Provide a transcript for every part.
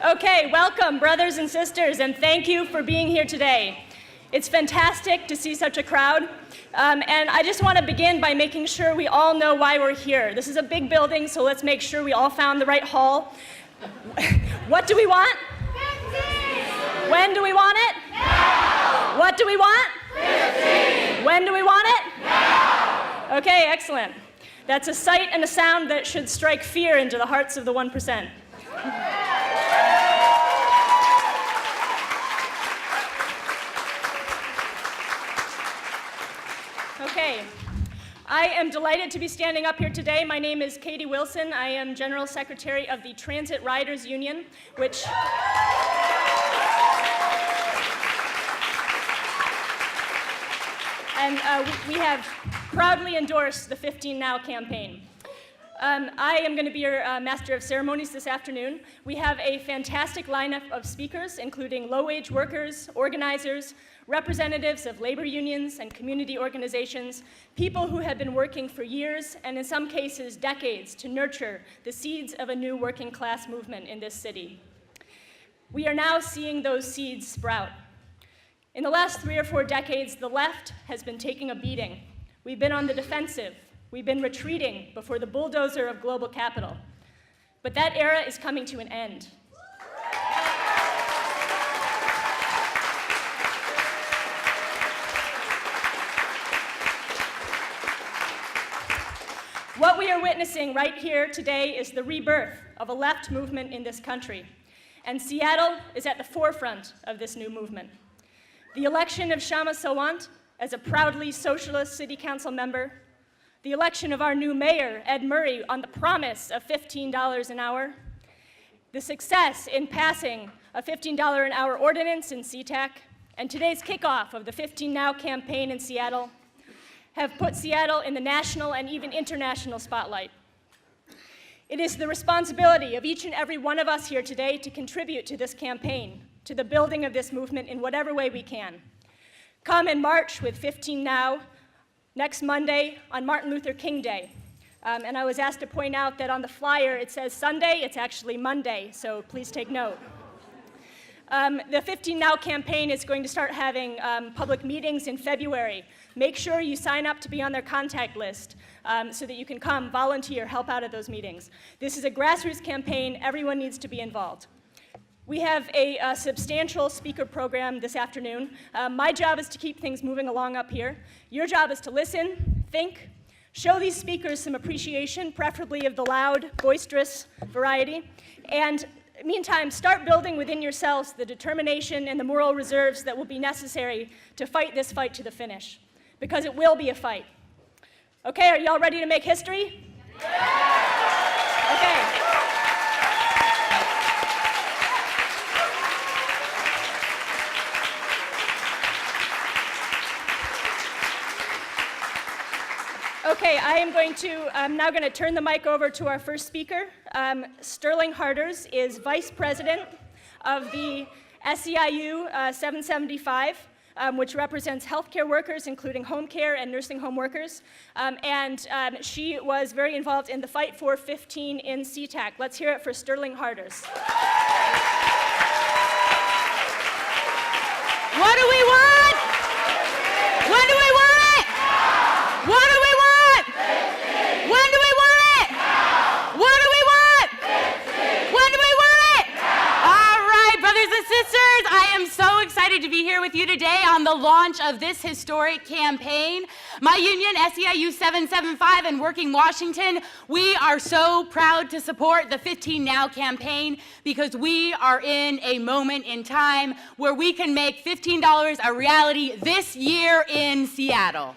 Okay, welcome, brothers and sisters, and thank you for being here today. It's fantastic to see such a crowd, and I just want to begin by making sure we all know why we're here. This is a big building, so let's make sure we all found the right hall. What do we want? 15! When do we want it? Now! What do we want? 15! When do we want it? Now! Okay, excellent. That's a sight and a sound that should strike fear into the hearts of the 1%. Okay, I am delighted to be standing up here today. My name is Katie Wilson. I am General Secretary of the Transit Riders Union, which we have proudly endorsed the 15 Now campaign. I am going to be your Master of Ceremonies this afternoon. We have a fantastic lineup of speakers, including low-wage workers, organizers, representatives of labor unions and community organizations, people who have been working for years and in some cases decades to nurture the seeds of a new working class movement in this city. We are now seeing those seeds sprout. In the last 3 or 4 decades, the left has been taking a beating. We've been on the defensive. We've been retreating before the bulldozer of global capital. But that era is coming to an end. What we are witnessing right here today is the rebirth of a left movement in this country. And Seattle is at the forefront of this new movement. The election of Kshama Sawant as a proudly socialist city council member, the election of our new mayor, Ed Murray, on the promise of $15 an hour, the success in passing a $15 an hour ordinance in SeaTac, and today's kickoff of the 15 Now campaign in Seattle have put Seattle in the national and even international spotlight. It is the responsibility of each and every one of us here today to contribute to this campaign, to the building of this movement in whatever way we can. Come and march with 15 Now next Monday on Martin Luther King Day. And I was asked to point out that on the flyer it says Sunday, it's actually Monday, so please take note. The 15 Now campaign is going to start having public meetings in February. Make sure you sign up to be on their contact list so that you can come, volunteer, help out at those meetings. This is a grassroots campaign. Everyone needs to be involved. We have a substantial speaker program this afternoon. My job is to keep things moving along up here. Your job is to listen, think, show these speakers some appreciation, preferably of the loud, boisterous variety, and meantime, start building within yourselves the determination and the moral reserves that will be necessary to fight this fight to the finish, because it will be a fight. Okay, are y'all ready to make history? Okay. Okay, I'm now going to turn the mic over to our first speaker. Sterling Harders is Vice President of the SEIU 775, which represents healthcare workers, including home care and nursing home workers. She was very involved in the fight for 15 in SeaTac. Let's hear it for Sterling Harders. What do we want? When do we want it? What do we want? When do we want it? What do we want? When do we want it? All right, brothers and sisters, I am so excited to be here with you today on the launch of this historic campaign. My union, SEIU 775 in Working Washington, we are so proud to support the 15 Now campaign because we are in a moment in time where we can make $15 a reality this year in Seattle.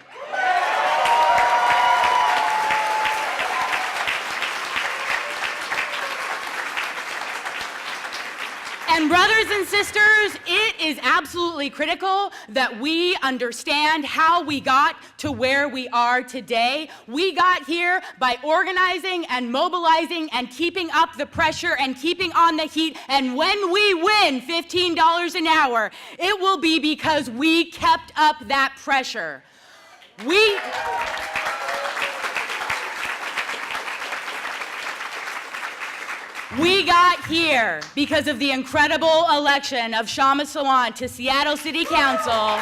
And brothers and sisters, it is absolutely critical that we understand how we got to where we are today. We got here by organizing and mobilizing and keeping up the pressure and keeping on the heat. And when we win $15 an hour, it will be because we kept up that pressure. We got here because of the incredible election of Kshama Sawant to Seattle City Council.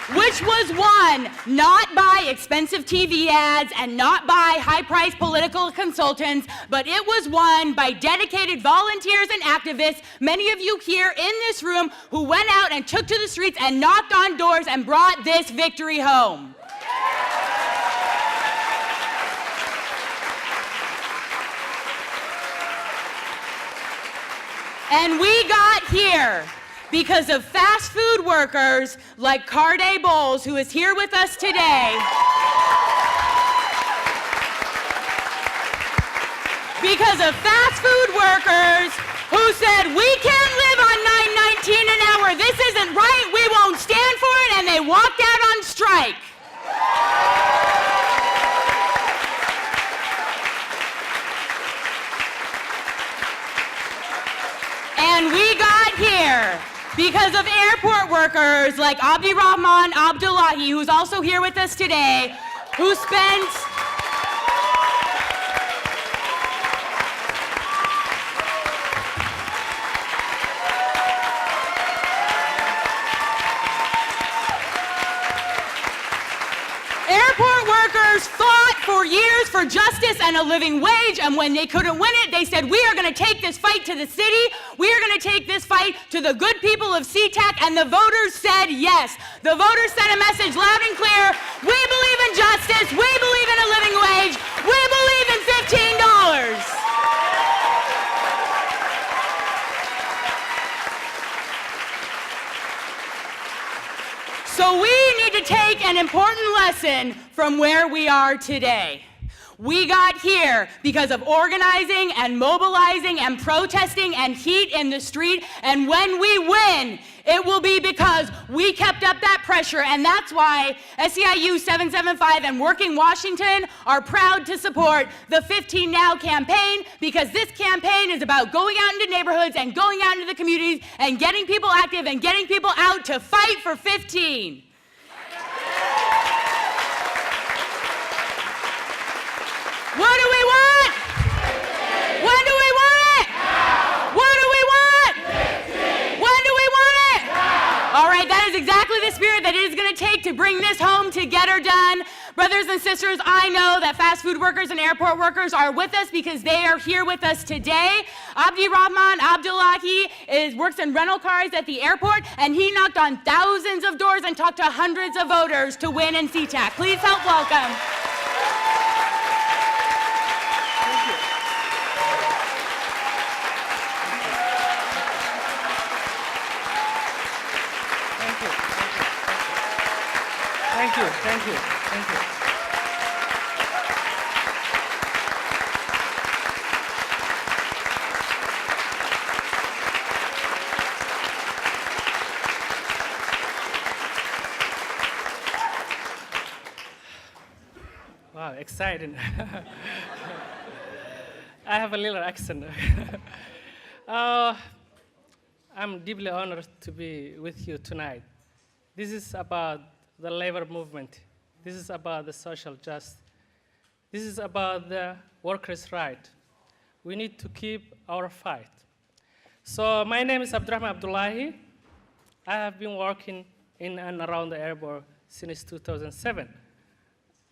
Which was won not by expensive TV ads and not by high-priced political consultants, but it was won by dedicated volunteers and activists, many of you here in this room, who went out and took to the streets and knocked on doors and brought this victory home. And we got here because of fast food workers like Carday Bowles, who is here with us today. Because of fast food workers who said, we can't live on $9.19 an hour, this isn't right, we won't stand for it, and they walked out on strike. And we got here because of airport workers like Abdirahman Abdullahi, who's also here with us today, who spent airport workers fought for years for justice and a living wage, and when they couldn't win it, they said, we are going to take this fight to the city, we are going to take this fight to the good people of SeaTac, and the voters said yes. The voters sent a message loud and clear, we believe in justice, we believe in a living wage, we believe in $15. So we need to take an important lesson from where we are today. We got here because of organizing and mobilizing and protesting and heat in the street, and when we win, it will be because we kept up that pressure, and that's why SEIU 775 and Working Washington are proud to support the 15 Now campaign, because this campaign is about going out into neighborhoods and going out into the communities and getting people active and getting people out to fight for 15. What do we want? When do we want it? What do we want? When do we want it? All right, that is exactly the spirit that it is going to take to bring this home to get her done. Brothers and sisters, I know that fast food workers and airport workers are with us because they are here with us today. Abdirahman Abdullahi works in rental cars at the airport, and he knocked on thousands of doors and talked to hundreds of voters to win in SeaTac. Please help welcome. Thank you. Wow, exciting. I have a little accent. I'm deeply honored to be with you tonight. This is about the labor movement. This is about the social justice. This is about the workers' right. We need to keep our fight. So my name is Abdirahman Abdullahi. I have been working in and around the airport since 2007.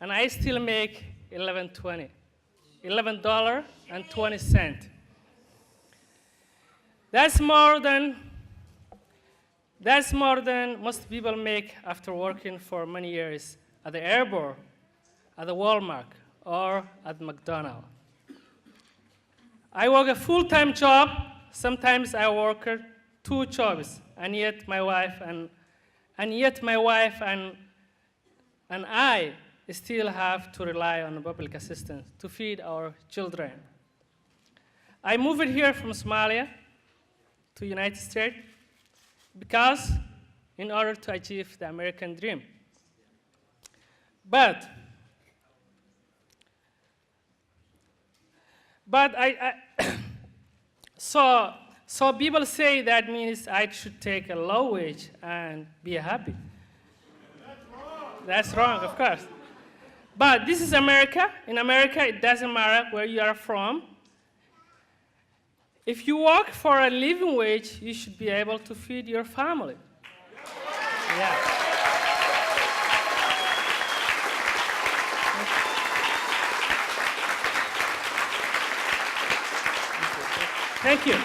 And I still make $11.20. That's more than most people make after working for many years at the airport, at the Walmart, or at McDonald's. I work a full-time job. Sometimes I work 2 jobs, and yet my wife and I still have to rely on public assistance to feed our children. I moved here from Somalia to United States because in order to achieve the American dream. But so people say that means I should take a low wage and be happy. That's wrong, of course. But this is America. In America, it doesn't matter where you are from. If you work for a living wage, you should be able to feed your family. Yeah. Thank you.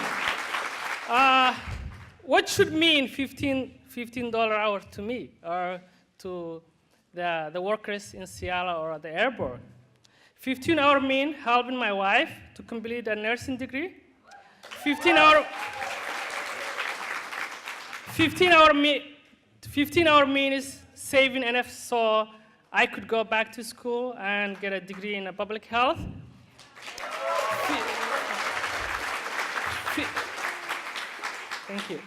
What should mean $15 hour to me or to the workers in Seattle or the airport? 15-hour mean helping my wife to complete a nursing degree. 15-hour mean is saving enough so I could go back to school and get a degree in public health.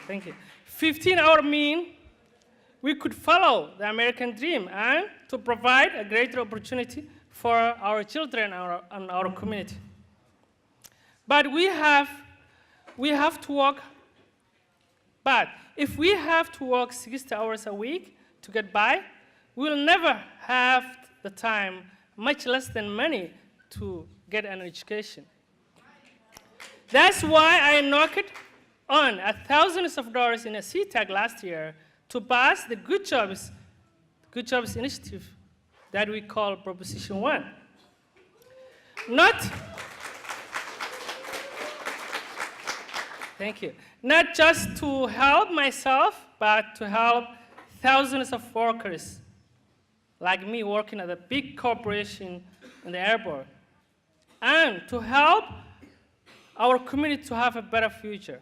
Thank you. 15-hour mean we could follow the American dream and to provide a greater opportunity for our children and our community. But we have to work. But if we have to work 60 hours a week to get by, we'll never have the time, much less than money, to get an education. That's why I knocked on thousands of dollars in a CTAG last year to pass the Good Jobs initiative that we call Proposition 1. Thank you. Not just to help myself, but to help thousands of workers like me working at a big corporation in the airport, and to help our community to have a better future.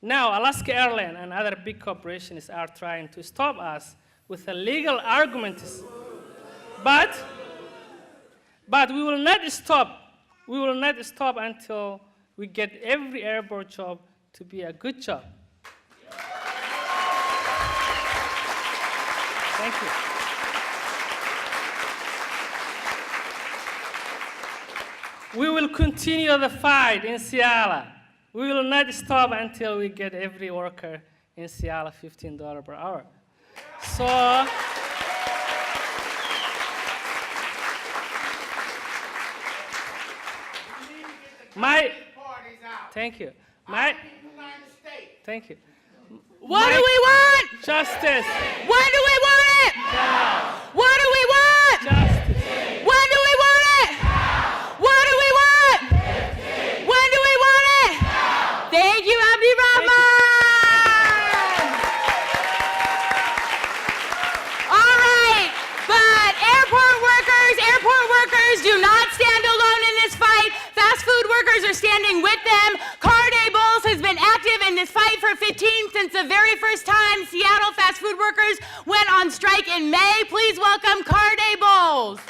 Now, Alaska Airlines and other big corporations are trying to stop us with a legal arguments. But we will not stop. We will not stop until we get every airport job to be a good job. Thank you. We will continue the fight in Seattle. We will not stop until we get every worker in Seattle $15 per hour. So, thank you. Thank you. What do we want? Justice. When do we want it? Now. What do we want? Justice. When do we want it? What do we want? When do we want it? Thank you, Abdi Rahman. All right, but airport workers do not stand alone in this fight. Fast food workers are standing with them. Carday Bowls has been active in this fight for 15 since the very first time Seattle fast food workers went on strike in May. Please welcome Carday Bowls.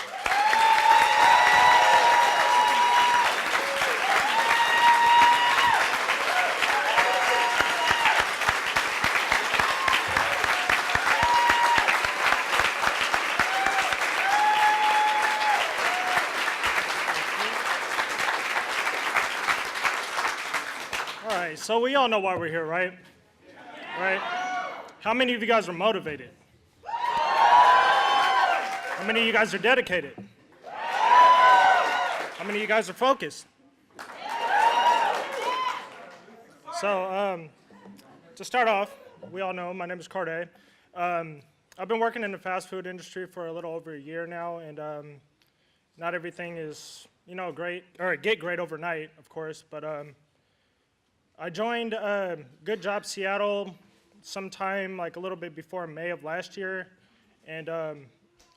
All right, so we all know why we're here, right? Right? How many of you guys are motivated? How many of you guys are dedicated? How many of you guys are focused? So, to start off, we all know my name is Carday. I've been working in the fast food industry for a little over a year now, and not everything is, great, or get great overnight, of course, but I joined Good Job Seattle sometime like a little bit before May of last year, and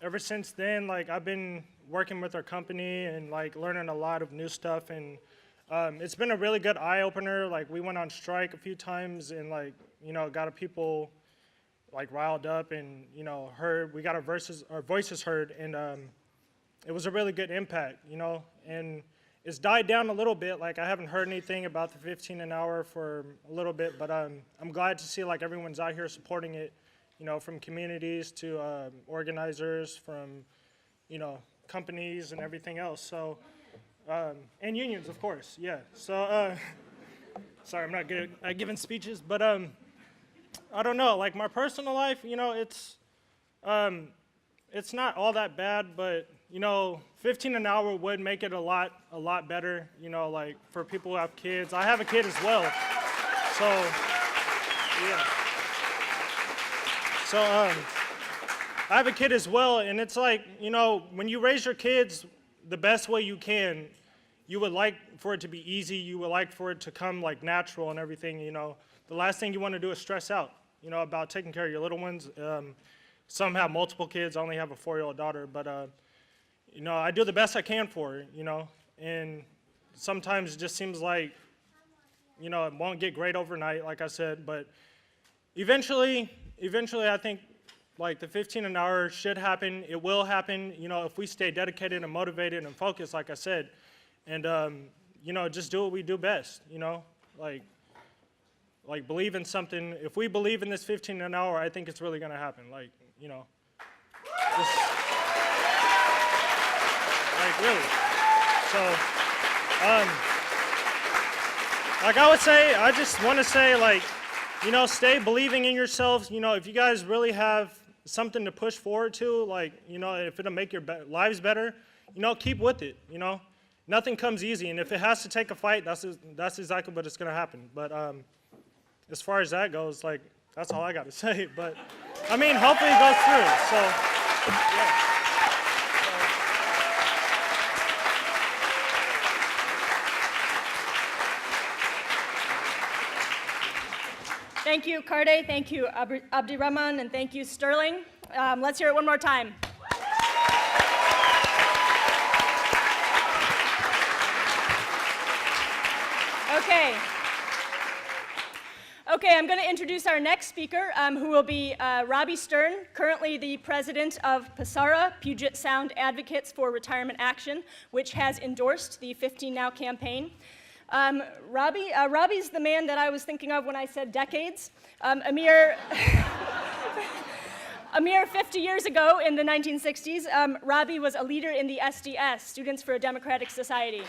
ever since then, I've been working with our company and learning a lot of new stuff, and it's been a really good eye-opener. We went on strike a few times and got people riled up and heard. We got our voices heard, and it was a really good impact, and it's died down a little bit. I haven't heard anything about the 15 an hour for a little bit, but I'm glad to see everyone's out here supporting it, from communities to organizers, from companies and everything else. So, and unions, of course, yeah. So, sorry, I'm not good at giving speeches, but I don't know. My personal life, it's it's not all that bad, but, you know, 15 an hour would make it a lot better, you know, like for people who have kids. I have a kid as well, so, yeah. So, I have a kid as well, and it's like, you know, when you raise your kids the best way you can, you would like for it to be easy, you would like for it to come like natural and everything, you know. The last thing you want to do is stress out, you know, about taking care of your little ones. Some have multiple kids, I only have a 4-year-old daughter, but, you know, I do the best I can for her, you know, and sometimes it just seems like, you know, it won't get great overnight, like I said, but eventually I think like the 15 an hour should happen. It will happen, you know, if we stay dedicated and motivated and focused, like I said, and, you know, just do what we do best, you know, like believe in something. If we believe in this 15 an hour, I think it's really going to happen. Like, you know, just, like really. So, like I would say, I just want to say, like, you know, stay believing in yourselves. You know, if you guys really have something to push forward to, like, you know, if it'll make your lives better, you know, keep with it, you know. Nothing comes easy, and if it has to take a fight, that's exactly what it's going to happen. But as far as that goes, like, that's all I got to say. But, I mean, hopefully it goes through. So, yeah. Thank you, Karde. Thank you, Abdirahman, and thank you, Sterling. Let's hear it one more time. Okay, I'm going to introduce our next speaker, who will be Robbie Stern, currently the president of PSARA, Puget Sound Advocates for Retirement Action, which has endorsed the 15 Now campaign. Robbie's the man that I was thinking of when I said decades. A mere 50 years ago, in the 1960s, Robbie was a leader in the SDS, Students for a Democratic Society.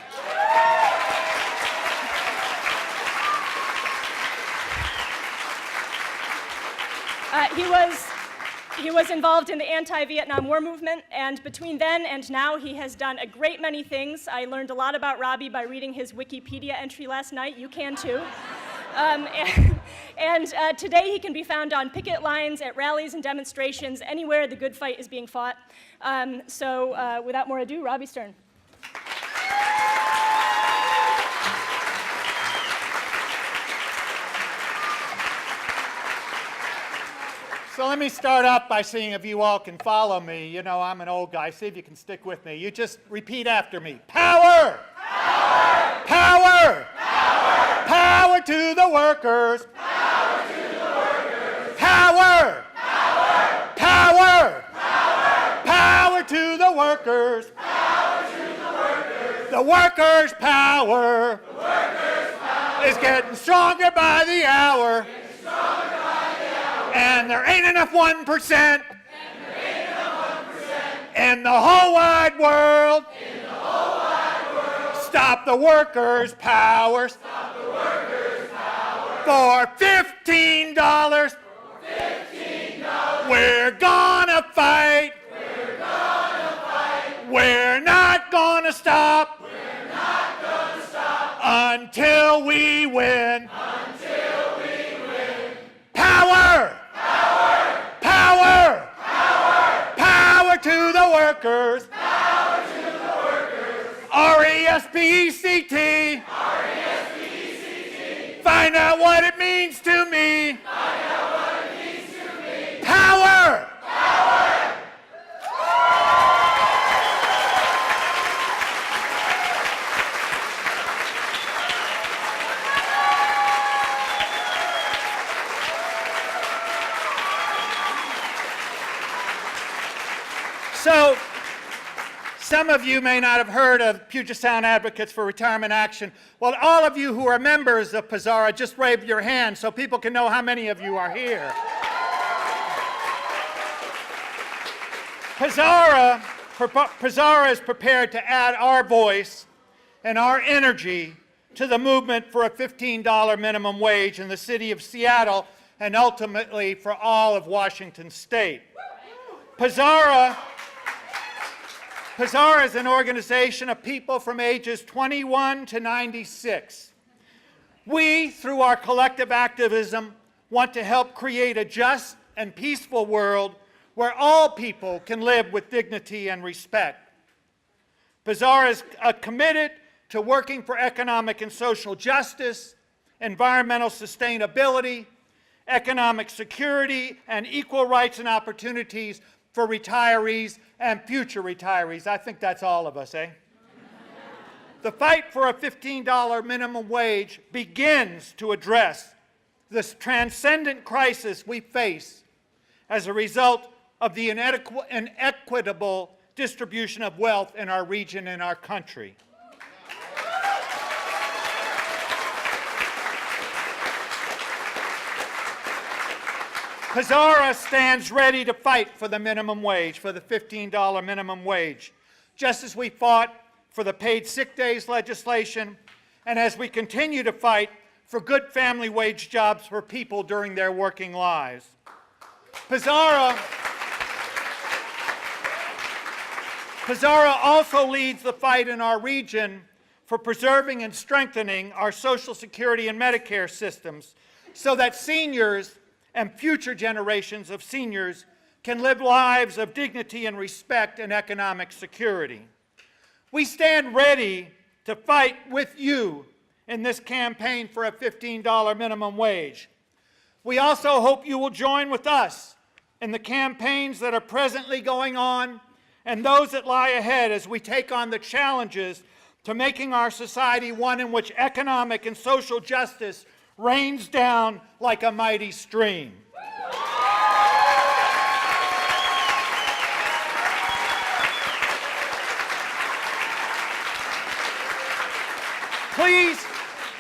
He was involved in the anti-Vietnam War movement, and between then and now, he has done a great many things. I learned a lot about Robbie by reading his Wikipedia entry last night. You can too. Today he can be found on picket lines, at rallies and demonstrations, anywhere the good fight is being fought. So without more ado, Robbie Stern. So let me start off by seeing if you all can follow me. You know, I'm an old guy. See if you can stick with me. You just repeat after me. Power! Power! Power! Power! Power to the workers! Power to the workers! Power! Power! Power! Power! Power to the workers! Power to the workers! The workers' power! The workers' power! Is getting stronger by the hour! And there ain't enough 1% in the whole wide world. Stop the workers' power. For $15. We're gonna fight. We're not gonna stop. Until we win. Power! Power! Power to the workers! Power to the workers! R-E-S-P-E-C-T! R-E-S-P-E-C-T! Find out what it means to me! Find out what it means to me! Power! Power! So, some of you may not have heard of Puget Sound Advocates for Retirement Action. Well, all of you who are members of PSARA, just wave your hand so people can know how many of you are here. PSARA is prepared to add our voice and our energy to the movement for a $15 minimum wage in the city of Seattle and ultimately for all of Washington State. Pizarra is an organization of people from ages 21 to 96. We, through our collective activism, want to help create a just and peaceful world where all people can live with dignity and respect. Pizarra is committed to working for economic and social justice, environmental sustainability, economic security, and equal rights and opportunities for retirees and future retirees. I think that's all of us, eh? The fight for a $15 minimum wage begins to address this transcendent crisis we face as a result of the inequitable distribution of wealth in our region and our country. Pizarra stands ready to fight for the minimum wage, for the $15 minimum wage, just as we fought for the paid sick days legislation, and as we continue to fight for good family wage jobs for people during their working lives. Pizarra also leads the fight in our region for preserving and strengthening our Social Security and Medicare systems so that seniors and future generations of seniors can live lives of dignity and respect and economic security. We stand ready to fight with you in this campaign for a $15 minimum wage. We also hope you will join with us in the campaigns that are presently going on and those that lie ahead as we take on the challenges to making our society one in which economic and social justice rains down like a mighty stream.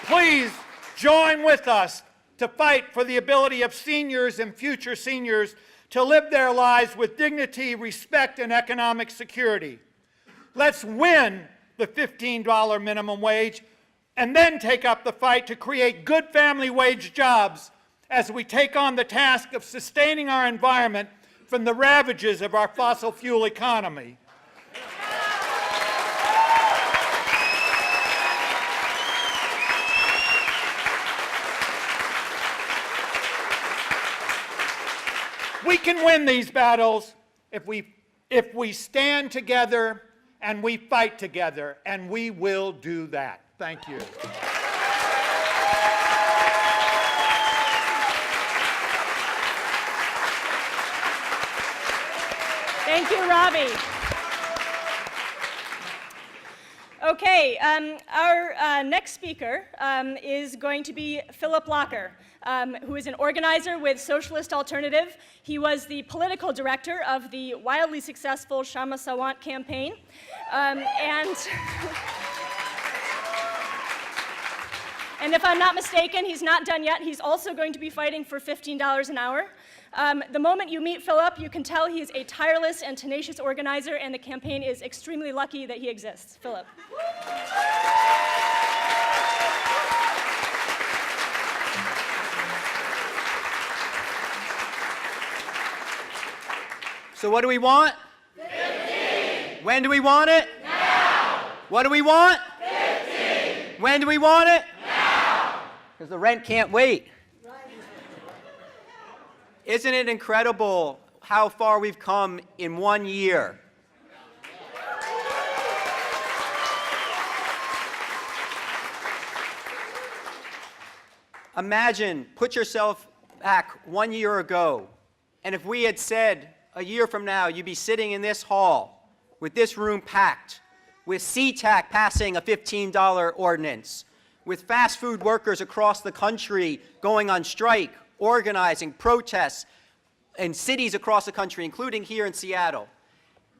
Please join with us to fight for the ability of seniors and future seniors to live their lives with dignity, respect, and economic security. Let's win the $15 minimum wage and then take up the fight to create good family wage jobs as we take on the task of sustaining our environment from the ravages of our fossil fuel economy. We can win these battles if we stand together and we fight together, and we will do that. Thank you. Thank you, Robbie. Okay, our next speaker is going to be Philip Locker, who is an organizer with Socialist Alternative. He was the political director of the wildly successful Kshama Sawant campaign. And if I'm not mistaken, he's not done yet. He's also going to be fighting for $15 an hour. The moment you meet Philip, you can tell he's a tireless and tenacious organizer, and the campaign is extremely lucky that he exists. Philip. So what do we want? 15. When do we want it? Now. What do we want? 15. When do we want it? Now. Because the rent can't wait. Right. Isn't it incredible how far we've come in 1 year? Imagine, put yourself back 1 year ago, and if we had said, a year from now, you'd be sitting in this hall with this room packed, with SeaTac passing a $15 ordinance, with fast food workers across the country going on strike, organizing protests in cities across the country, including here in Seattle,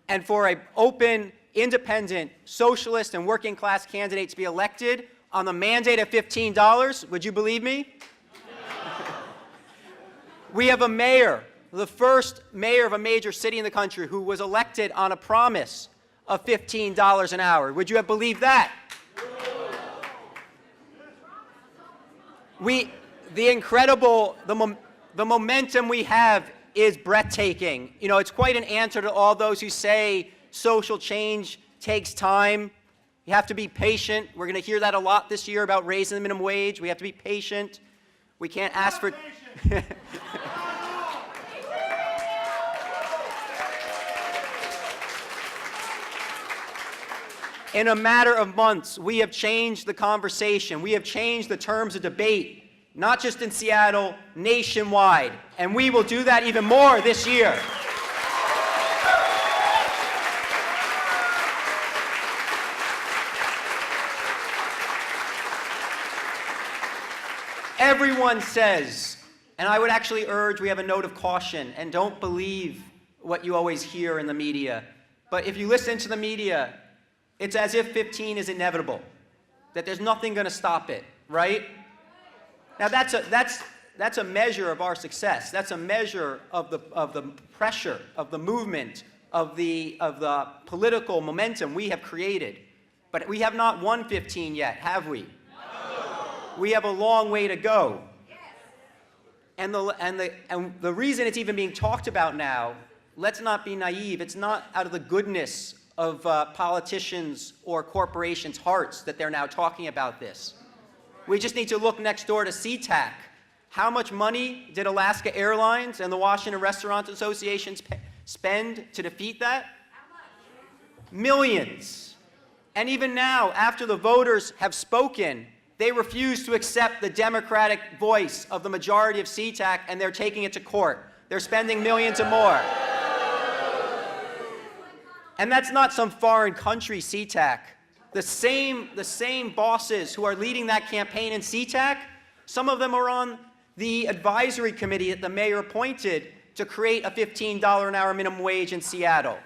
and for an open, independent, socialist, and working class candidate to be elected on the mandate of $15, would you believe me? We have a mayor, the first mayor of a major city in the country, who was elected on a promise of $15 an hour. Would you have believed that? The momentum we have is breathtaking. You know, it's quite an answer to all those who say social change takes time. You have to be patient. We're going to hear that a lot this year about raising the minimum wage. We have to be patient. We can't ask for... In a matter of months, we have changed the conversation. We have changed the terms of debate, not just in Seattle, nationwide. And we will do that even more this year. Everyone says, and I would actually urge, we have a note of caution, and don't believe what you always hear in the media. But if you listen to the media, it's as if 15 is inevitable, that there's nothing going to stop it, right? Now that's a measure of our success. That's a measure of the pressure, of the movement, of the political momentum we have created. But we have not won 15 yet, have we? We have a long way to go. And the reason it's even being talked about now, let's not be naive, it's not out of the goodness of politicians or corporations' hearts that they're now talking about this. We just need to look next door to SeaTac. How much money did Alaska Airlines and the Washington Restaurant Association spend to defeat that? Millions. And even now, after the voters have spoken, they refuse to accept the Democratic voice of the majority of SeaTac, and they're taking it to court. They're spending millions and more. And that's not some foreign country, SeaTac. The same bosses who are leading that campaign in SeaTac, some of them are on the advisory committee that the mayor appointed to create a $15 an hour minimum wage in Seattle.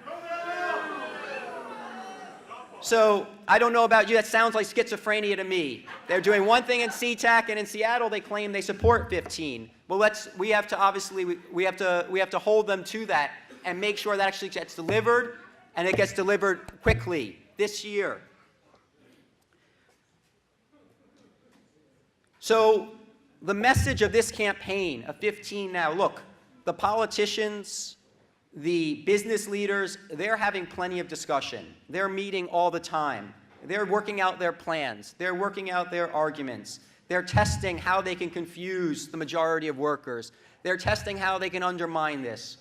So I don't know about you, that sounds like schizophrenia to me. They're doing one thing in SeaTac, and in Seattle they claim they support 15. Well, we have to hold them to that and make sure that actually gets delivered, and it gets delivered quickly this year. So the message of this campaign of 15 now, look, the politicians, the business leaders, they're having plenty of discussion. They're meeting all the time. They're working out their plans. They're working out their arguments. They're testing how they can confuse the majority of workers. They're testing how they can undermine this.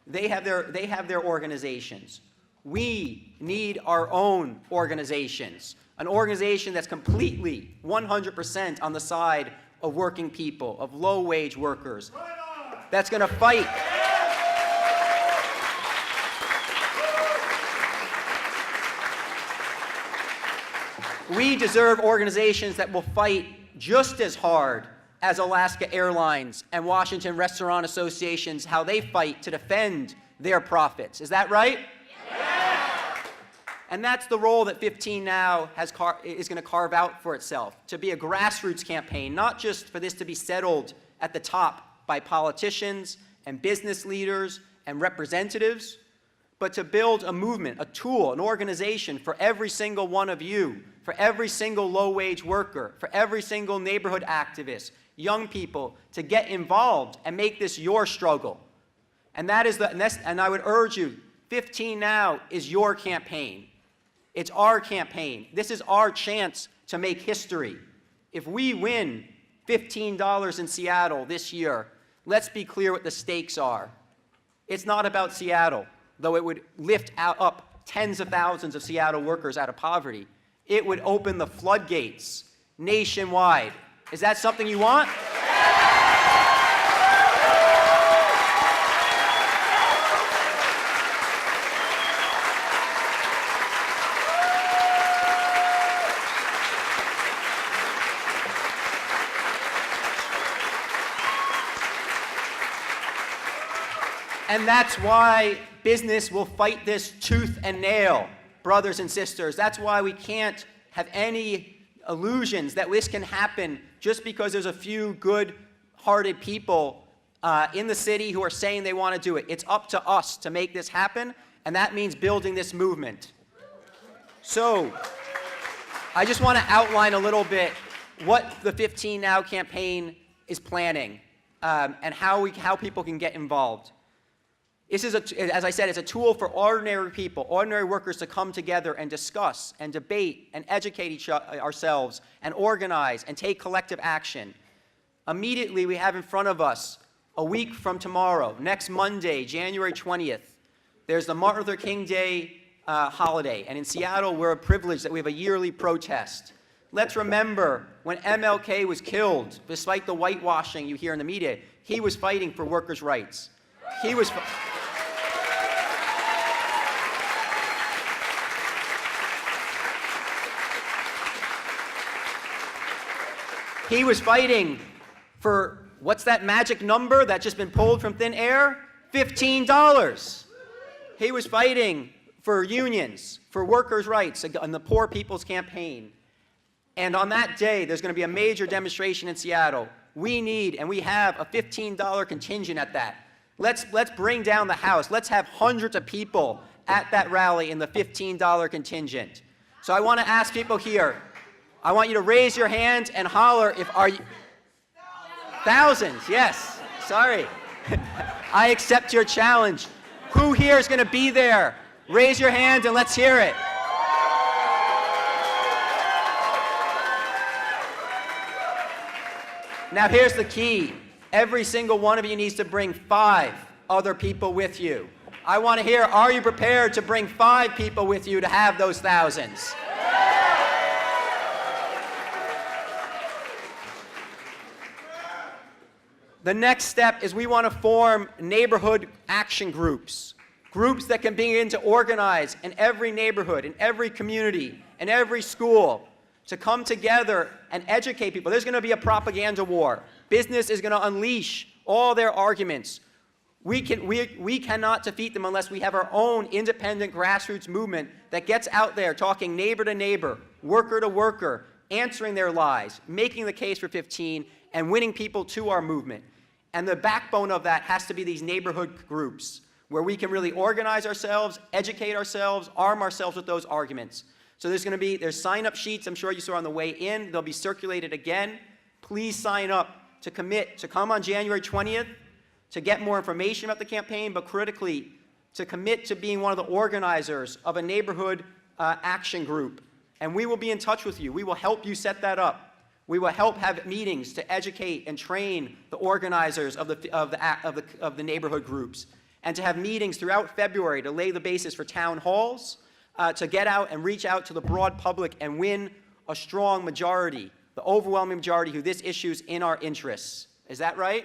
They have their organizations. We need our own organizations, an organization that's completely 100% on the side of working people, of low-wage workers, that's going to fight. We deserve organizations that will fight just as hard as Alaska Airlines and Washington Restaurant Associations, how they fight to defend their profits. Is that right? Yeah. And that's the role that 15 Now is going to carve out for itself, to be a grassroots campaign, not just for this to be settled at the top by politicians and business leaders and representatives, but to build a movement, a tool, an organization for every single one of you, for every single low-wage worker, for every single neighborhood activist, young people, to get involved and make this your struggle. And and I would urge you, 15 Now is your campaign. It's our campaign. This is our chance to make history. If we win $15 in Seattle this year, let's be clear what the stakes are. It's not about Seattle, though it would lift up tens of thousands of Seattle workers out of poverty. It would open the floodgates nationwide. Is that something you want? And that's why business will fight this tooth and nail, brothers and sisters. That's why we can't have any illusions that this can happen just because there's a few good-hearted people in the city who are saying they want to do it. It's up to us to make this happen, and that means building this movement. So I just want to outline a little bit what the 15 Now campaign is planning and how people can get involved. This is, as I said, it's a tool for ordinary people, ordinary workers to come together and discuss and debate and educate ourselves and organize and take collective action. Immediately, we have in front of us, a week from tomorrow, next Monday, January 20th, there's the Martin Luther King Day holiday. And in Seattle, we're privileged that we have a yearly protest. Let's remember when MLK was killed, despite the whitewashing you hear in the media, he was fighting for workers' rights. He was fighting for, what's that magic number that's just been pulled from thin air? $15. He was fighting for unions, for workers' rights, on the Poor People's Campaign. And on that day, there's going to be a major demonstration in Seattle. We need, and we have, a $15 contingent at that. Let's bring down the House. Let's have hundreds of people at that rally in the $15 contingent. So I want to ask people here, I want you to raise your hand and holler if are you... Thousands, yes. Sorry. I accept your challenge. Who here is going to be there? Raise your hand and let's hear it. Now here's the key. Every single one of you needs to bring 5 other people with you. I want to hear, are you prepared to bring 5 people with you to have those thousands? The next step is we want to form neighborhood action groups. Groups that can begin to organize in every neighborhood, in every community, in every school, to come together and educate people. There's going to be a propaganda war. Business is going to unleash all their arguments. We cannot defeat them unless we have our own independent grassroots movement that gets out there talking neighbor to neighbor, worker to worker, answering their lies, making the case for 15, and winning people to our movement. And the backbone of that has to be these neighborhood groups where we can really organize ourselves, educate ourselves, arm ourselves with those arguments. So there's sign-up sheets I'm sure you saw on the way in. They'll be circulated again. Please sign up to commit to come on January 20th to get more information about the campaign, but critically, to commit to being one of the organizers of a neighborhood action group. And we will be in touch with you. We will help you set that up. We will help have meetings to educate and train the organizers of the neighborhood groups, and to have meetings throughout February to lay the basis for town halls, to get out and reach out to the broad public and win a strong majority, the overwhelming majority who this issue's in our interests. Is that right?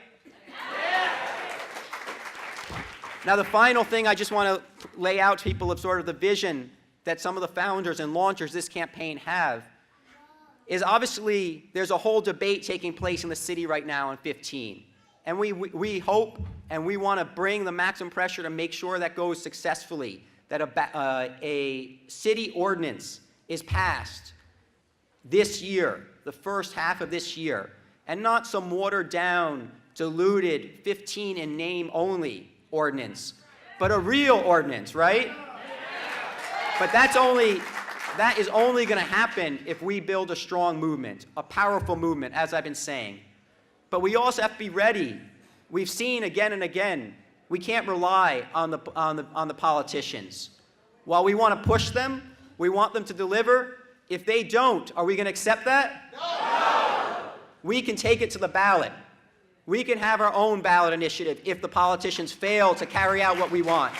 Now, the final thing I just want to lay out to people of sort of the vision that some of the founders and launchers of this campaign have is obviously there's a whole debate taking place in the city right now on 15. And we hope and we want to bring the maximum pressure to make sure that goes successfully, that a city ordinance is passed this year, the first half of this year, and not some watered down, diluted 15 in name only ordinance, but a real ordinance, right? But that is only going to happen if we build a strong movement, a powerful movement, as I've been saying. But we also have to be ready. We've seen again and again, we can't rely on the politicians. While we want to push them, we want them to deliver. If they don't, are we going to accept that? No! We can take it to the ballot. We can have our own ballot initiative if the politicians fail to carry out what we want.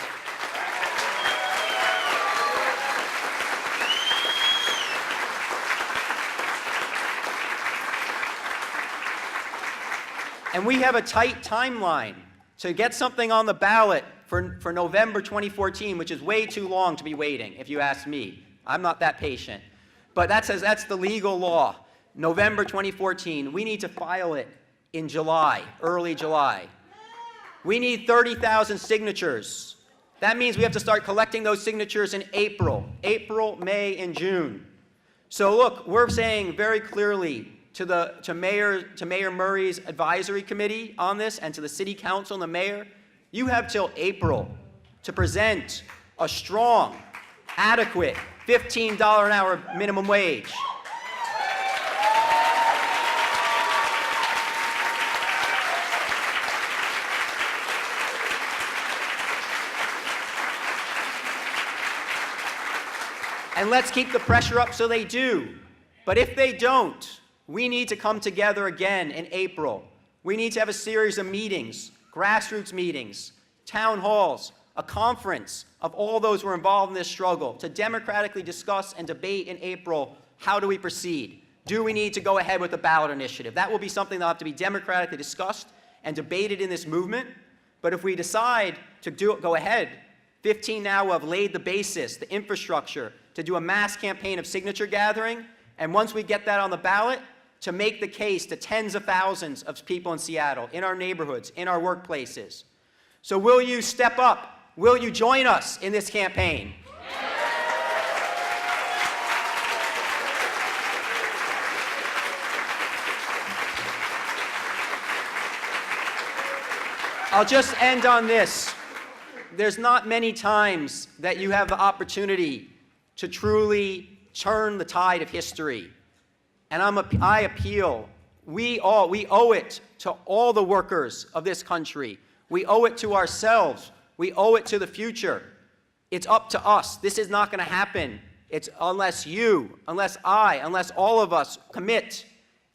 And we have a tight timeline to get something on the ballot for November 2014, which is way too long to be waiting, if you ask me. I'm not that patient. But that's the legal law. November 2014. We need to file it in July, early July. We need 30,000 signatures. That means we have to start collecting those signatures in April, May, and June. So look, we're saying very clearly to Mayor Murray's advisory committee on this, and to the city council and the mayor, you have till April to present a strong, adequate $15 an hour minimum wage. And let's keep the pressure up so they do. But if they don't, we need to come together again in April. We need to have a series of meetings, grassroots meetings, town halls, a conference of all those who are involved in this struggle to democratically discuss and debate in April, how do we proceed? Do we need to go ahead with the ballot initiative? That will be something that will have to be democratically discussed and debated in this movement. But if we decide to go ahead, 15 now will have laid the basis, the infrastructure, to do a mass campaign of signature gathering, and once we get that on the ballot, to make the case to tens of thousands of people in Seattle, in our neighborhoods, in our workplaces. So will you step up? Will you join us in this campaign? I'll just end on this. There's not many times that you have the opportunity to truly turn the tide of history. And I appeal, we owe it to all the workers of this country. We owe it to ourselves. We owe it to the future. It's up to us. This is not going to happen. It's unless you, unless I, unless all of us commit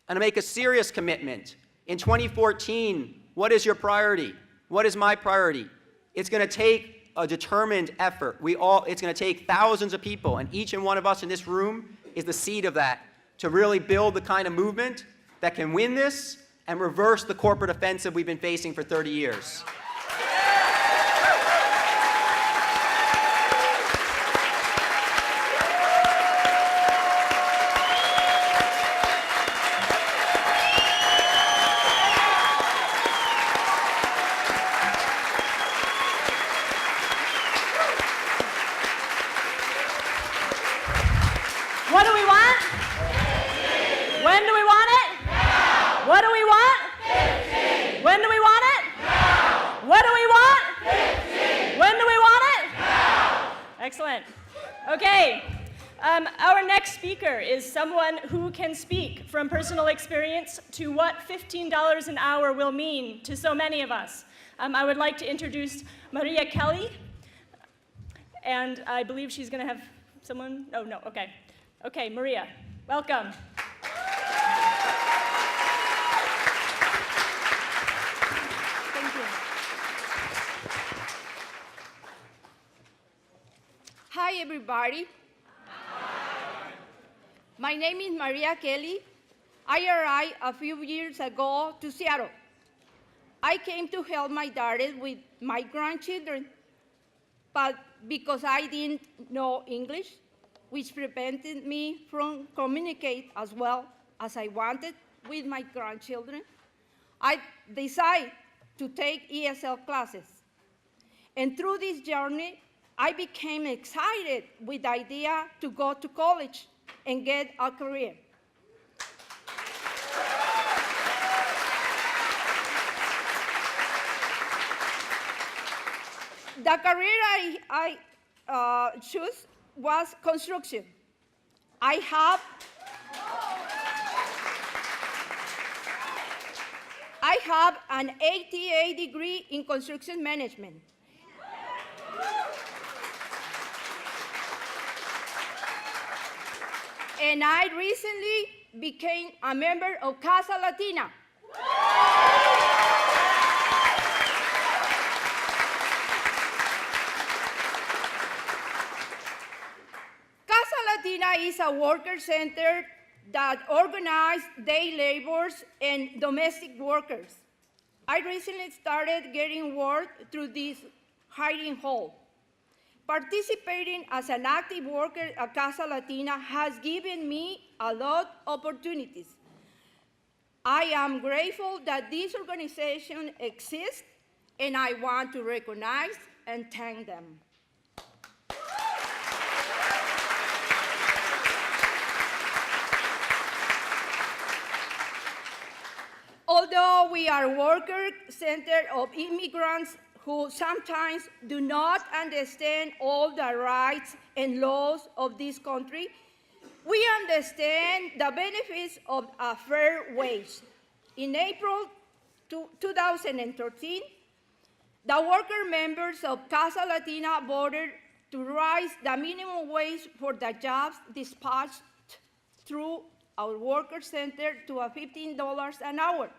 and make a serious commitment. In 2014, what is your priority? What is my priority? It's going to take a determined effort. It's going to take thousands of people, and each and one of us in this room is the seed of that, to really build the kind of movement that can win this and reverse the corporate offensive we've been facing for 30 years. What do we want? When do we want it? Now. What do we want? 15. When do we want it? Now. What do we want? 15. When do we want it? Now. Excellent. Okay. Our next speaker is someone who can speak from personal experience to what $15 an hour will mean to so many of us. I would like to introduce Maria Kelly, and I believe she's going to have someone. Oh, no, okay. Okay, Maria, welcome. Thank you. Hi, everybody. My name is Maria Kelly. I arrived a few years ago to Seattle. I came to help my daughter with my grandchildren, but because I didn't know English, which prevented me from communicate as well as I wanted with my grandchildren, I decided to take ESL classes. And through this journey, I became excited with the idea to go to college and get a career. The career I chose was construction. I have an ATA degree in construction management. And I recently became a member of Casa Latina. Casa Latina is a worker center that organizes day laborers and domestic workers. I recently started getting work through this hiring hall. Participating as an active worker at Casa Latina has given me a lot of opportunities. I am grateful that this organization exists, and I want to recognize and thank them. Although we are a worker center of immigrants who sometimes do not understand all the rights and laws of this country, we understand the benefits of a fair wage. In April 2013, the worker members of Casa Latina voted to raise the minimum wage for the jobs dispatched through our worker center to a $15 an hour.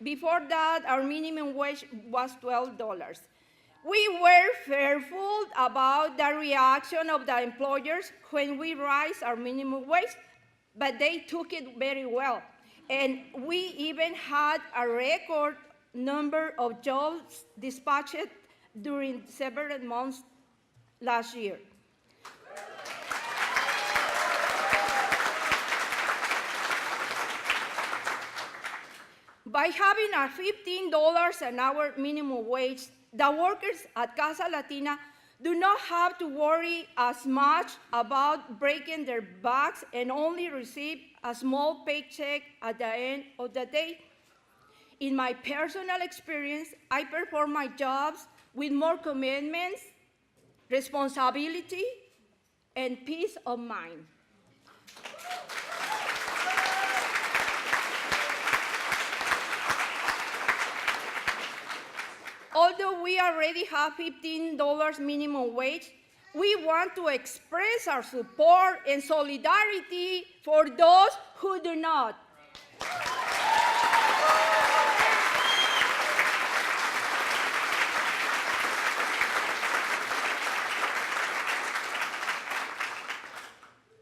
Before that, our minimum wage was $12. We were fearful about the reaction of the employers when we raised our minimum wage, but they took it very well. And we even had a record number of jobs dispatched during several months last year. By having a $15 an hour minimum wage, the workers at Casa Latina do not have to worry as much about breaking their backs and only receive a small paycheck at the end of the day. In my personal experience, I perform my jobs with more commitments, responsibility, and peace of mind. Although we already have $15 minimum wage, we want to express our support and solidarity for those who do not.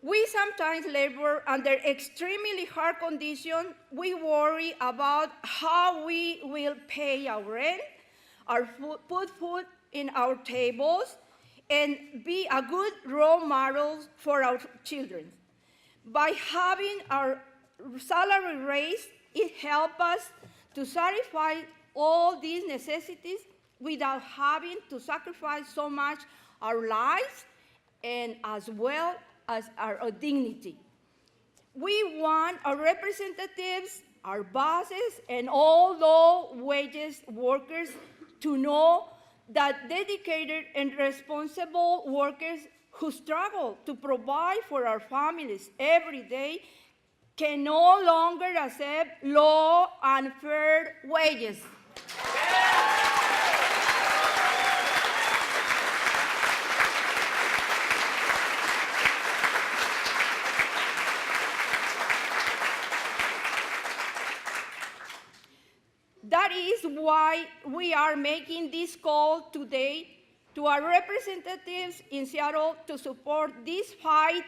We sometimes labor under extremely hard conditions. We worry about how we will pay our rent, put food in our tables, and be a good role model for our children. By having our salary raised, it helps us to satisfy all these necessities without having to sacrifice so much our lives and as well as our dignity. We want our representatives, our bosses, and all low wages workers to know that dedicated and responsible workers who struggle to provide for our families every day can no longer accept low and fair wages. That is why we are making this call today to our representatives in Seattle to support this fight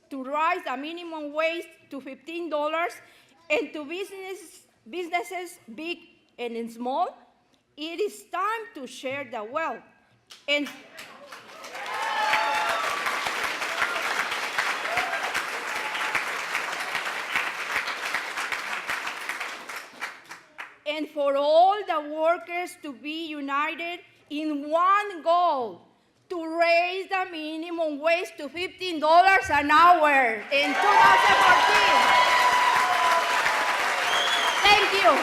to raise the minimum wage to $15 and to businesses big and small. It is time to share the wealth. And for all the workers to be united in one goal, to raise the minimum wage to $15 an hour in 2014. Thank you.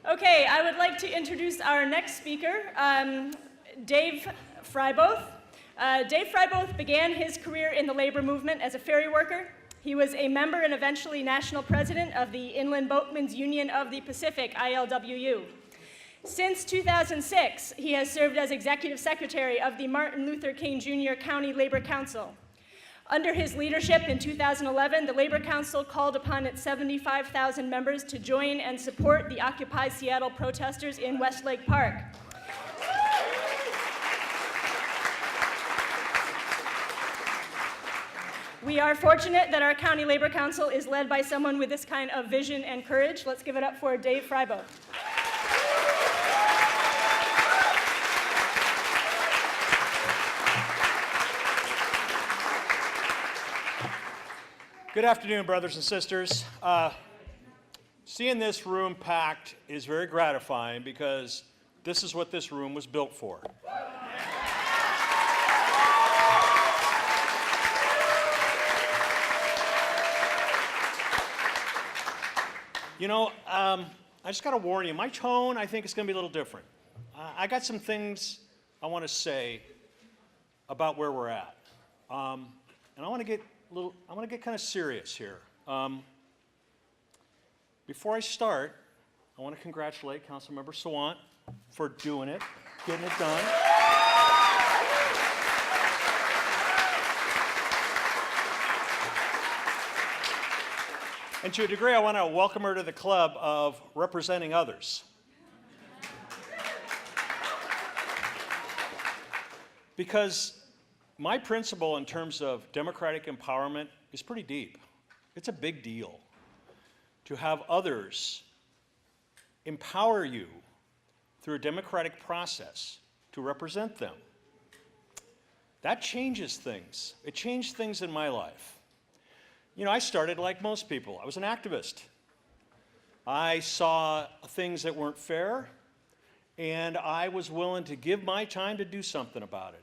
Okay, I would like to introduce our next speaker, Dave Fryboth. Dave Fryboth began his career in the labor movement as a ferry worker. He was a member and eventually national president of the Inland Boatmen's Union of the Pacific, ILWU. Since 2006, he has served as executive secretary of the Martin Luther King Jr. County Labor Council. Under his leadership in 2011, the Labor Council called upon its 75,000 members to join and support the Occupy Seattle protesters in Westlake Park. We are fortunate that our County Labor Council is led by someone with this kind of vision and courage. Let's give it up for Dave Fryboth. Good afternoon, brothers and sisters. Seeing this room packed is very gratifying because this is what this room was built for. You know, I just got to warn you, my tone, I think, is going to be a little different. I got some things I want to say about where we're at. And I want to get kind of serious here. Before I start, I want to congratulate Councilmember Sawant for doing it, getting it done. And to a degree, I want to welcome her to the club of representing others. Because my principle in terms of democratic empowerment is pretty deep. It's a big deal to have others empower you through a democratic process to represent them. That changes things. It changed things in my life. You know, I started like most people. I was an activist. I saw things that weren't fair, and I was willing to give my time to do something about it.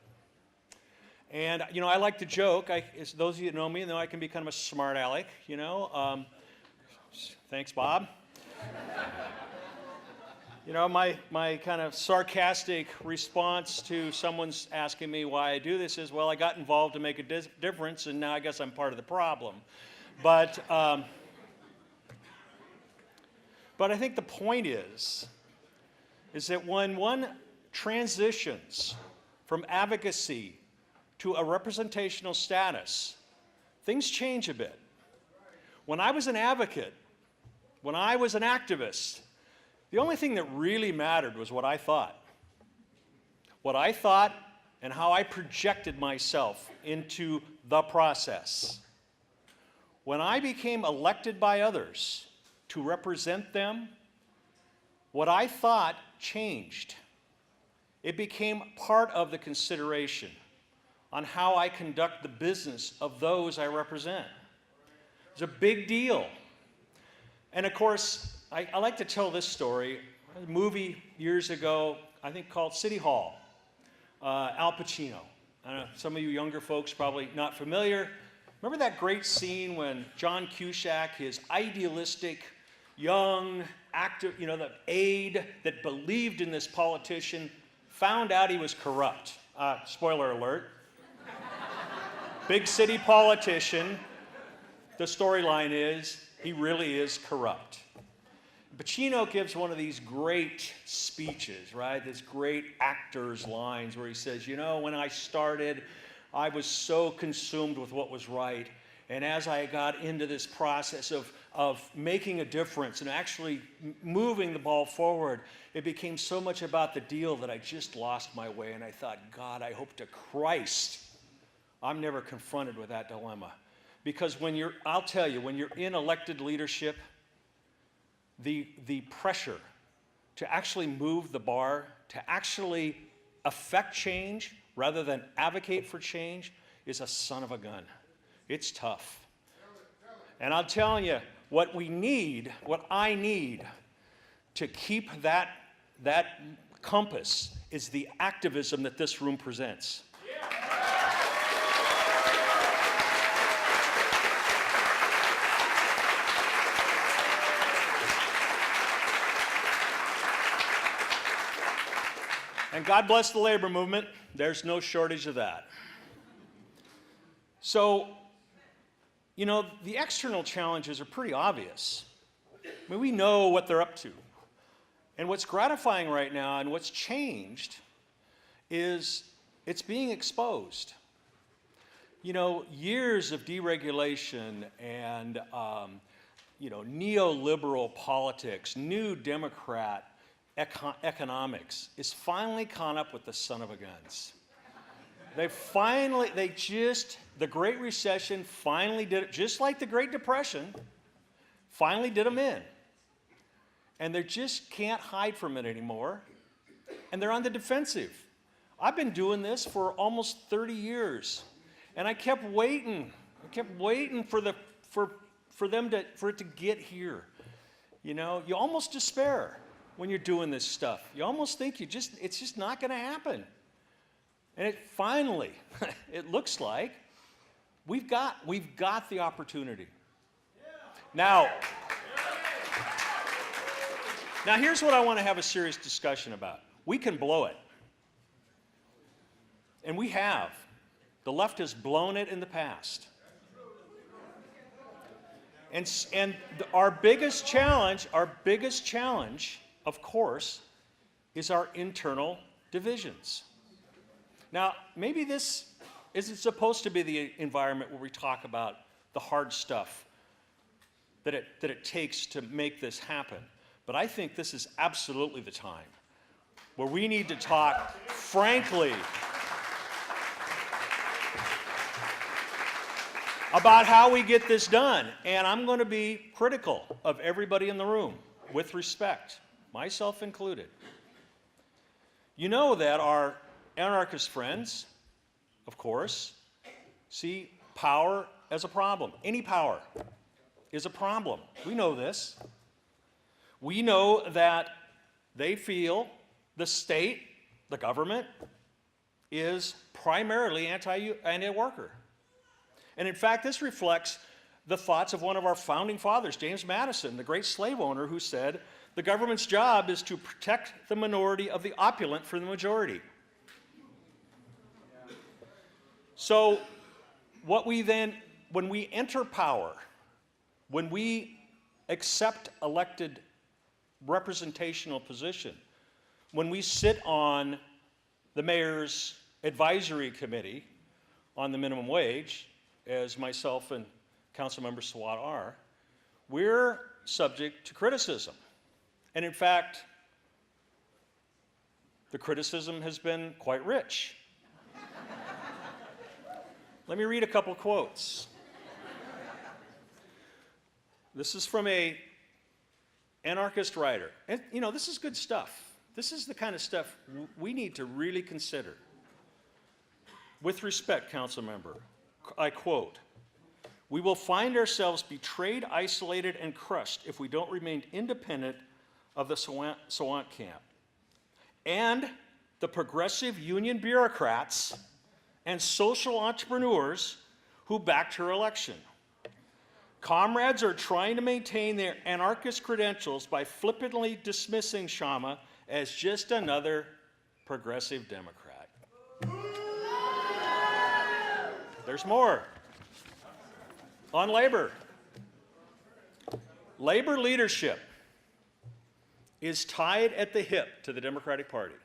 And, you know, I like to joke. As those of you that know me know I can be kind of a smart aleck, you know. Thanks, Bob. You know, my kind of sarcastic response to someone's asking me why I do this is, well, I got involved to make a difference, and now I guess I'm part of the problem. But I think the point is that when one transitions from advocacy to a representational status, things change a bit. When I was an advocate, when I was an activist, the only thing that really mattered was what I thought. What I thought and how I projected myself into the process. When I became elected by others to represent them, what I thought changed. It became part of the consideration on how I conduct the business of those I represent. It's a big deal. And of course, I like to tell this story. A movie years ago, I think called City Hall, Al Pacino. I don't know, some of you younger folks probably not familiar. Remember that great scene when John Cusack, his idealistic, young, active, you know, the aide that believed in this politician, found out he was corrupt. Spoiler alert. Big city politician. The storyline is he really is corrupt. Pacino gives one of these great speeches, right? This great actor's lines where he says, you know, when I started, I was so consumed with what was right. And as I got into this process of making a difference and actually moving the ball forward, it became so much about the deal that I just lost my way. And I thought, God, I hope to Christ I'm never confronted with that dilemma. Because I'll tell you, when you're in elected leadership, the pressure to actually move the bar, to actually affect change rather than advocate for change is a son of a gun. It's tough. And I'm telling you, what I need to keep that compass is the activism that this room presents. And God bless the labor movement. There's no shortage of that. So, you know, the external challenges are pretty obvious. I mean, we know what they're up to. And what's gratifying right now and what's changed is it's being exposed. You know, years of deregulation and, you know, neoliberal politics, new Democrat economics is finally caught up with the son of a guns. The Great Recession finally did it, just like the Great Depression, finally did them in. And they just can't hide from it anymore. And they're on the defensive. I've been doing this for almost 30 years. And I kept waiting. I kept waiting for it to get here. You know, you almost despair when you're doing this stuff. You almost think it's just not going to happen. And it finally, it looks like we've got the opportunity. Now here's what I want to have a serious discussion about. We can blow it. And we have. The left has blown it in the past. And our biggest challenge, of course, is our internal divisions. Now, maybe this isn't supposed to be the environment where we talk about the hard stuff that it takes to make this happen. But I think this is absolutely the time where we need to talk frankly about how we get this done. And I'm going to be critical of everybody in the room, with respect, myself included. You know that our anarchist friends, of course, see power as a problem. Any power is a problem. We know this. We know that they feel the state, the government, is primarily anti-worker. And in fact, this reflects the thoughts of one of our founding fathers, James Madison, the great slave owner, who said, "The government's job is to protect the minority of the opulent from the majority." So when we enter power, when we accept elected representational position, when we sit on the mayor's advisory committee on the minimum wage, as myself and Councilmember Sawant are, we're subject to criticism. And in fact, the criticism has been quite rich. Let me read a couple quotes. This is from an anarchist writer. And you know, this is good stuff. This is the kind of stuff we need to really consider. With respect, Council Member, I quote, "We will find ourselves betrayed, isolated, and crushed if we don't remain independent of the Sawant camp and the progressive union bureaucrats and social entrepreneurs who backed her election. Comrades are trying to maintain their anarchist credentials by flippantly dismissing Kshama as just another progressive Democrat." There's more. On labor. Labor leadership is tied at the hip to the Democratic Party.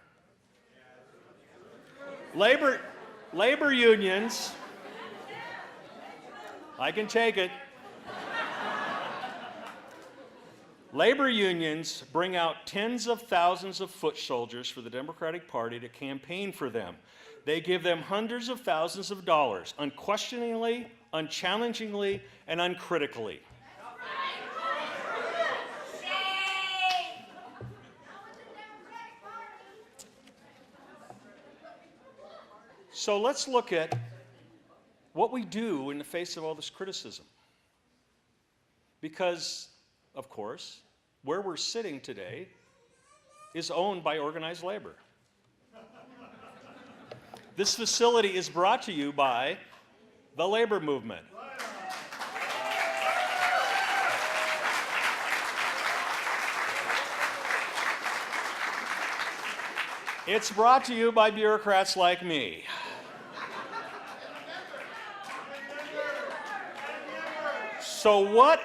Labor unions, I can take it. Labor unions bring out tens of thousands of foot soldiers for the Democratic Party to campaign for them. They give them hundreds of thousands of dollars, unquestioningly, unchallengingly, and uncritically. So let's look at what we do in the face of all this criticism. Because, of course, where we're sitting today is owned by organized labor. This facility is brought to you by the labor movement. It's brought to you by bureaucrats like me. So what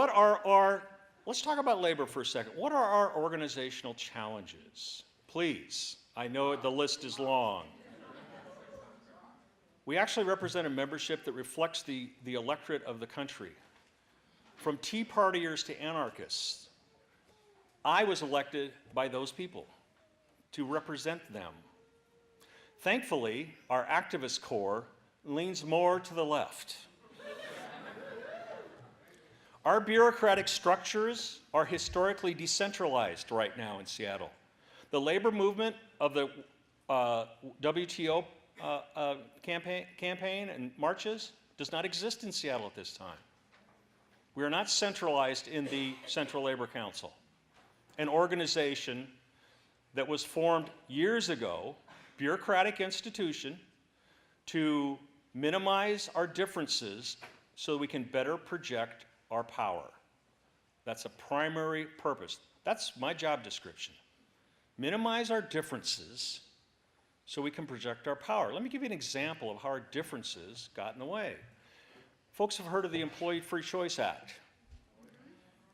are our, let's talk about labor for a second. What are our organizational challenges? Please, I know the list is long. We actually represent a membership that reflects the electorate of the country, from Tea Partiers to anarchists. I was elected by those people to represent them. Thankfully, our activist core leans more to the left. Our bureaucratic structures are historically decentralized right now in Seattle. The labor movement of the WTO campaign and marches does not exist in Seattle at this time. We are not centralized in the Central Labor Council, an organization that was formed years ago, bureaucratic institution, to minimize our differences so we can better project our power. That's a primary purpose. That's my job description. Minimize our differences so we can project our power. Let me give you an example of how our differences got in the way. Folks have heard of the Employee Free Choice Act.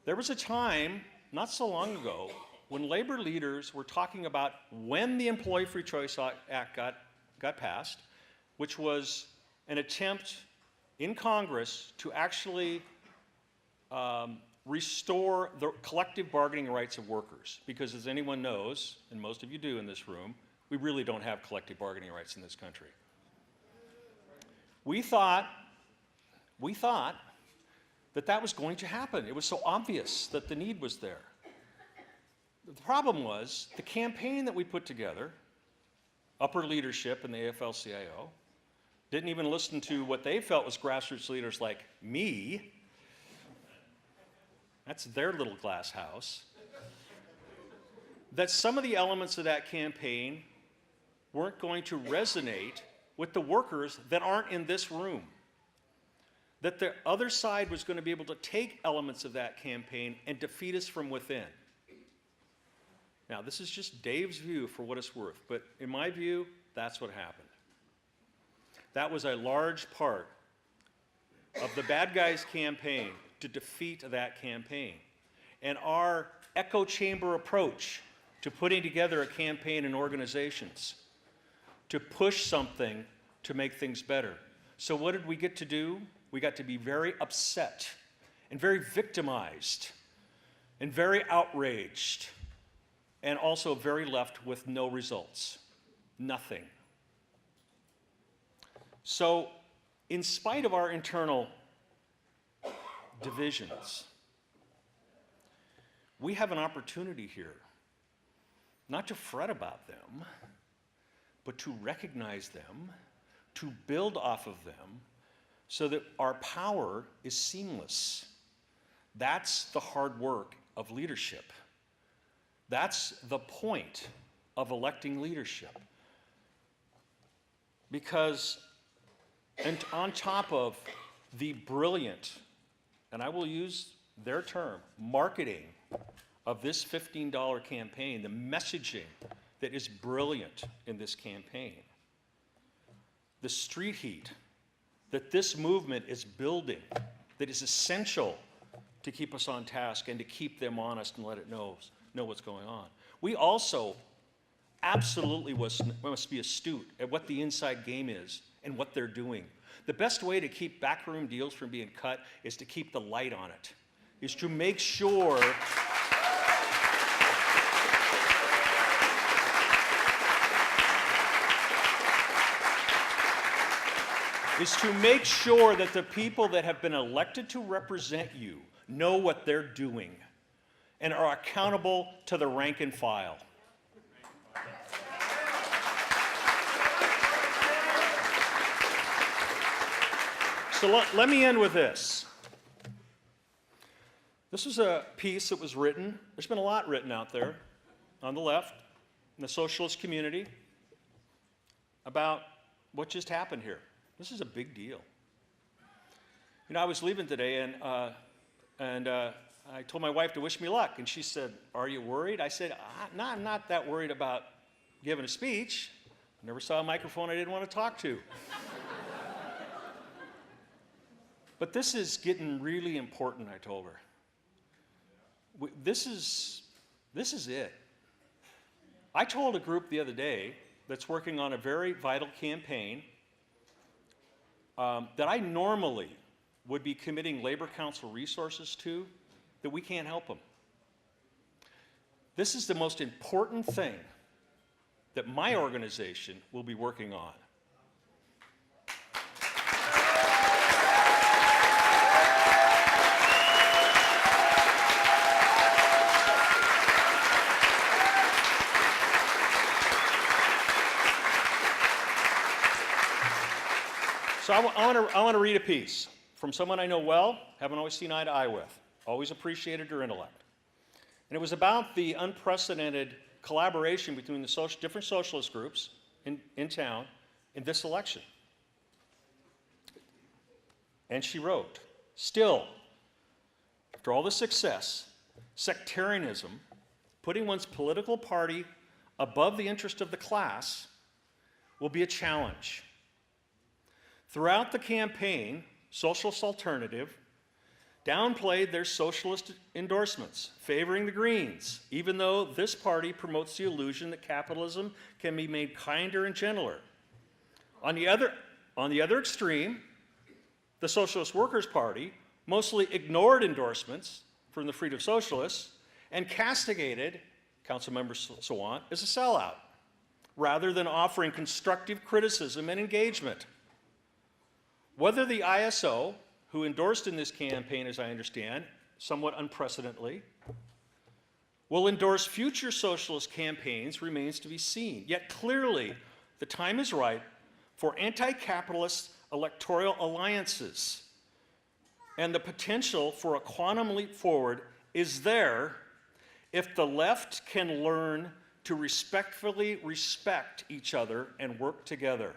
There was a time, not so long ago, when labor leaders were talking about when the Employee Free Choice Act got passed, which was an attempt in Congress to actually restore the collective bargaining rights of workers. Because as anyone knows, and most of you do in this room, we really don't have collective bargaining rights in this country. We thought that that was going to happen. It was so obvious that the need was there. The problem was the campaign that we put together, upper leadership in the AFL-CIO, didn't even listen to what they felt was grassroots leaders like me. That's their little glass house. That some of the elements of that campaign weren't going to resonate with the workers that aren't in this room. That the other side was going to be able to take elements of that campaign and defeat us from within. Now, this is just Dave's view for what it's worth, but in my view, that's what happened. That was a large part of the bad guys' campaign to defeat that campaign. And our echo chamber approach to putting together a campaign and organizations to push something to make things better. So what did we get to do? We got to be very upset and very victimized and very outraged and also very left with no results. Nothing. So, in spite of our internal divisions, we have an opportunity here not to fret about them, but to recognize them, to build off of them, so that our power is seamless. That's the hard work of leadership. That's the point of electing leadership. Because and on top of the brilliant, and I will use their term, marketing of this $15 campaign, the messaging that is brilliant in this campaign, the street heat that this movement is building, that is essential to keep us on task and to keep them honest and let it know what's going on. We also absolutely must be astute at what the inside game is and what they're doing. The best way to keep backroom deals from being cut is to keep the light on it, is to make sure that the people that have been elected to represent you know what they're doing and are accountable to the rank and file. So let me end with this. This was a piece that was written. There's been a lot written out there on the left, in the socialist community, about what just happened here. This is a big deal. You know, I was leaving today, and I told my wife to wish me luck, and she said, "Are you worried?" I said, "No, I'm not that worried about giving a speech. I never saw a microphone I didn't want to talk to." But this is getting really important, I told her. This is it. I told a group the other day that's working on a very vital campaign that I normally would be committing Labor Council resources to, that we can't help them. This is the most important thing that my organization will be working on. So I want to read a piece. from someone I know well, haven't always seen eye to eye with, always appreciated her intellect. And it was about the unprecedented collaboration between the different socialist groups in town in this election. And she wrote, still, after all the success, sectarianism, putting one's political party above the interest of the class, will be a challenge. Throughout the campaign, Socialist Alternative downplayed their socialist endorsements, favoring the Greens, even though this party promotes the illusion that capitalism can be made kinder and gentler. On the other extreme, the Socialist Workers' Party mostly ignored endorsements from the Freedom Socialists and castigated Councilmember Sawant as a sellout, rather than offering constructive criticism and engagement. Whether the ISO, who endorsed in this campaign, as I understand, somewhat unprecedentedly, will endorse future socialist campaigns remains to be seen. Yet clearly, the time is right for anti-capitalist electoral alliances, and the potential for a quantum leap forward is there if the left can learn to respectfully respect each other and work together.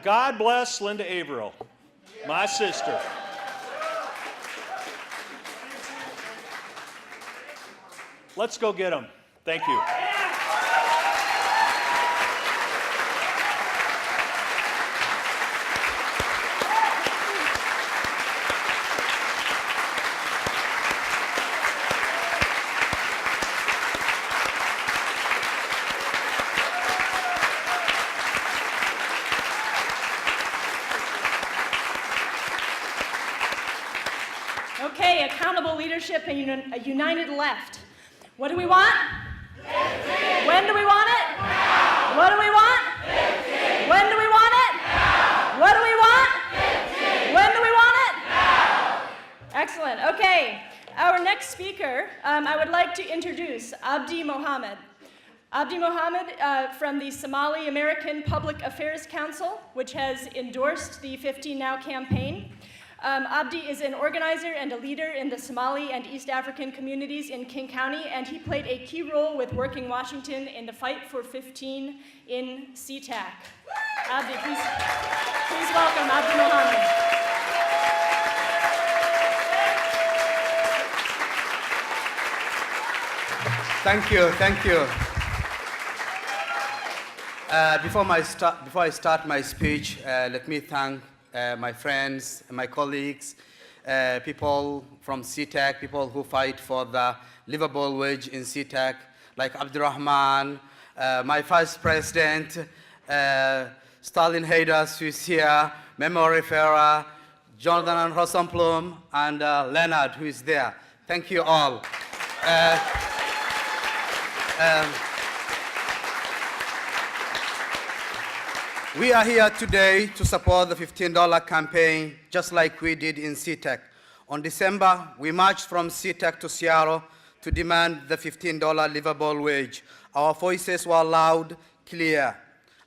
God bless Linda Averill, my sister. Let's go get them. Thank you. Okay, accountable leadership and a united left. What do we want? 15. When do we want it? Now. What do we want? 15. When do we want it? Now. What do we want? 15. When do we want it? Now. Excellent. Okay, our next speaker, I would like to introduce Abdi Mohammed. Abdi Mohammed from the Somali American Public Affairs Council, which has endorsed the 15 Now campaign. Abdi is an organizer and a leader in the Somali and East African communities in King County, and he played a key role with Working Washington in the fight for 15 in SeaTac. Abdi, please welcome Abdi Mohammed. Thank you, thank you. Before I start my speech, let me thank my friends, my colleagues, people from SeaTac, people who fight for the livable wage in SeaTac, like Abdurrahman, my vice president, Stalin Haydas, who is here, Memory Farah, Jonathan Rosenblum, and Leonard, who is there. Thank you all. We are here today to support the $15 campaign, just like we did in SeaTac. On December, we marched from SeaTac to Seattle to demand the $15 livable wage. Our voices were loud, clear.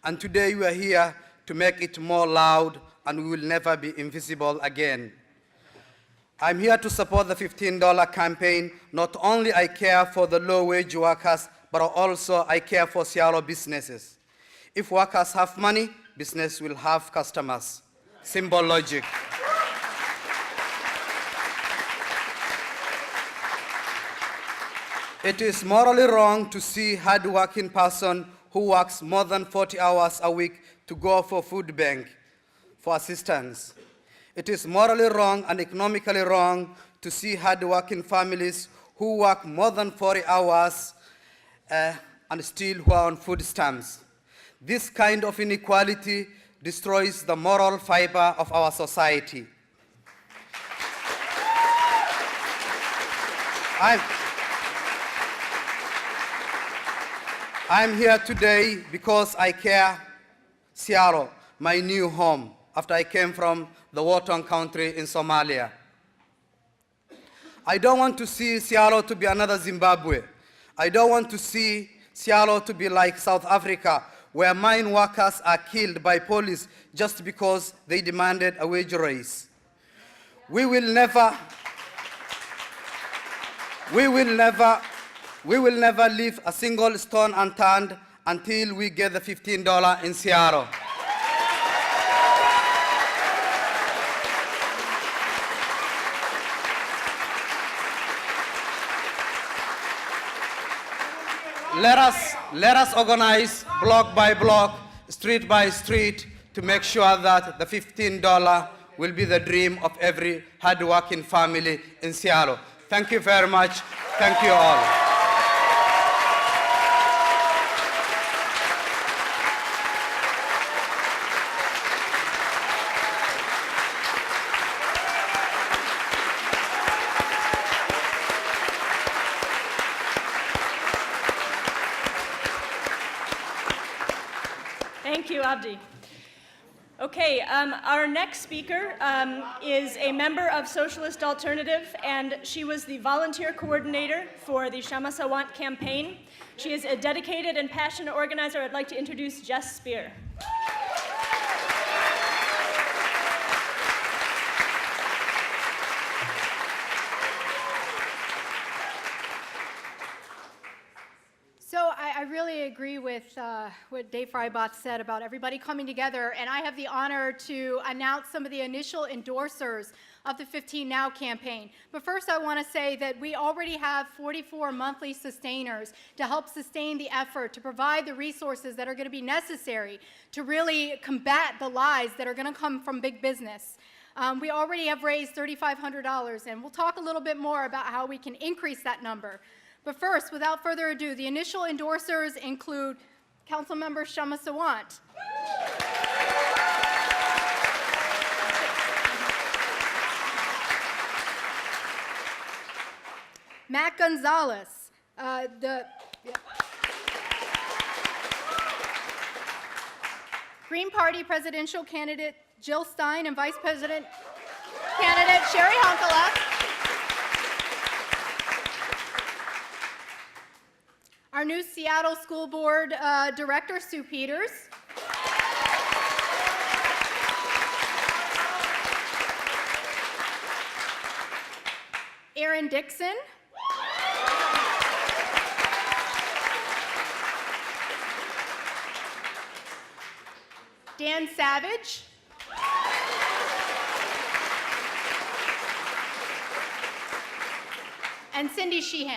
And today we are here to make it more loud, and we will never be invisible again. I'm here to support the $15 campaign. Not only I care for the low-wage workers, but also I care for Seattle businesses. If workers have money, business will have customers. Simple logic. It is morally wrong to see a hard-working person who works more than 40 hours a week to go for food bank for assistance. It is morally wrong and economically wrong to see hard-working families who work more than 40 hours and still who are on food stamps. This kind of inequality destroys the moral fiber of our society. I'm here today because I care Seattle, my new home, after I came from the war-torn country in Somalia. I don't want to see Seattle to be another Zimbabwe. I don't want to see Seattle to be like South Africa, where mine workers are killed by police just because they demanded a wage raise. We will never leave a single stone unturned until we get the $15 in Seattle. Let us organize block by block, street by street, to make sure that the $15 will be the dream of every hard-working family in Seattle. Thank you very much. Thank you all. Thank you, Abdi. Okay, our next speaker is a member of Socialist Alternative, and she was the volunteer coordinator for the Kshama Sawant campaign. She is a dedicated and passionate organizer. I'd like to introduce Jess Spear. So I really agree with what Dave Freibach said about everybody coming together, and I have the honor to announce some of the initial endorsers of the 15 Now campaign. But first I want to say that we already have 44 monthly sustainers to help sustain the effort, to provide the resources that are going to be necessary to really combat the lies that are going to come from big business. We already have raised $3,500, and we'll talk a little bit more about how we can increase that number. But first, without further ado, the initial endorsers include Councilmember Kshama Sawant, Matt Gonzalez, Green Party presidential candidate Jill Stein and Vice President candidate Sherry Honkala, our new Seattle School Board Director, Sue Peters. Aaron Dixon. Dan Savage. And Cindy Sheehan.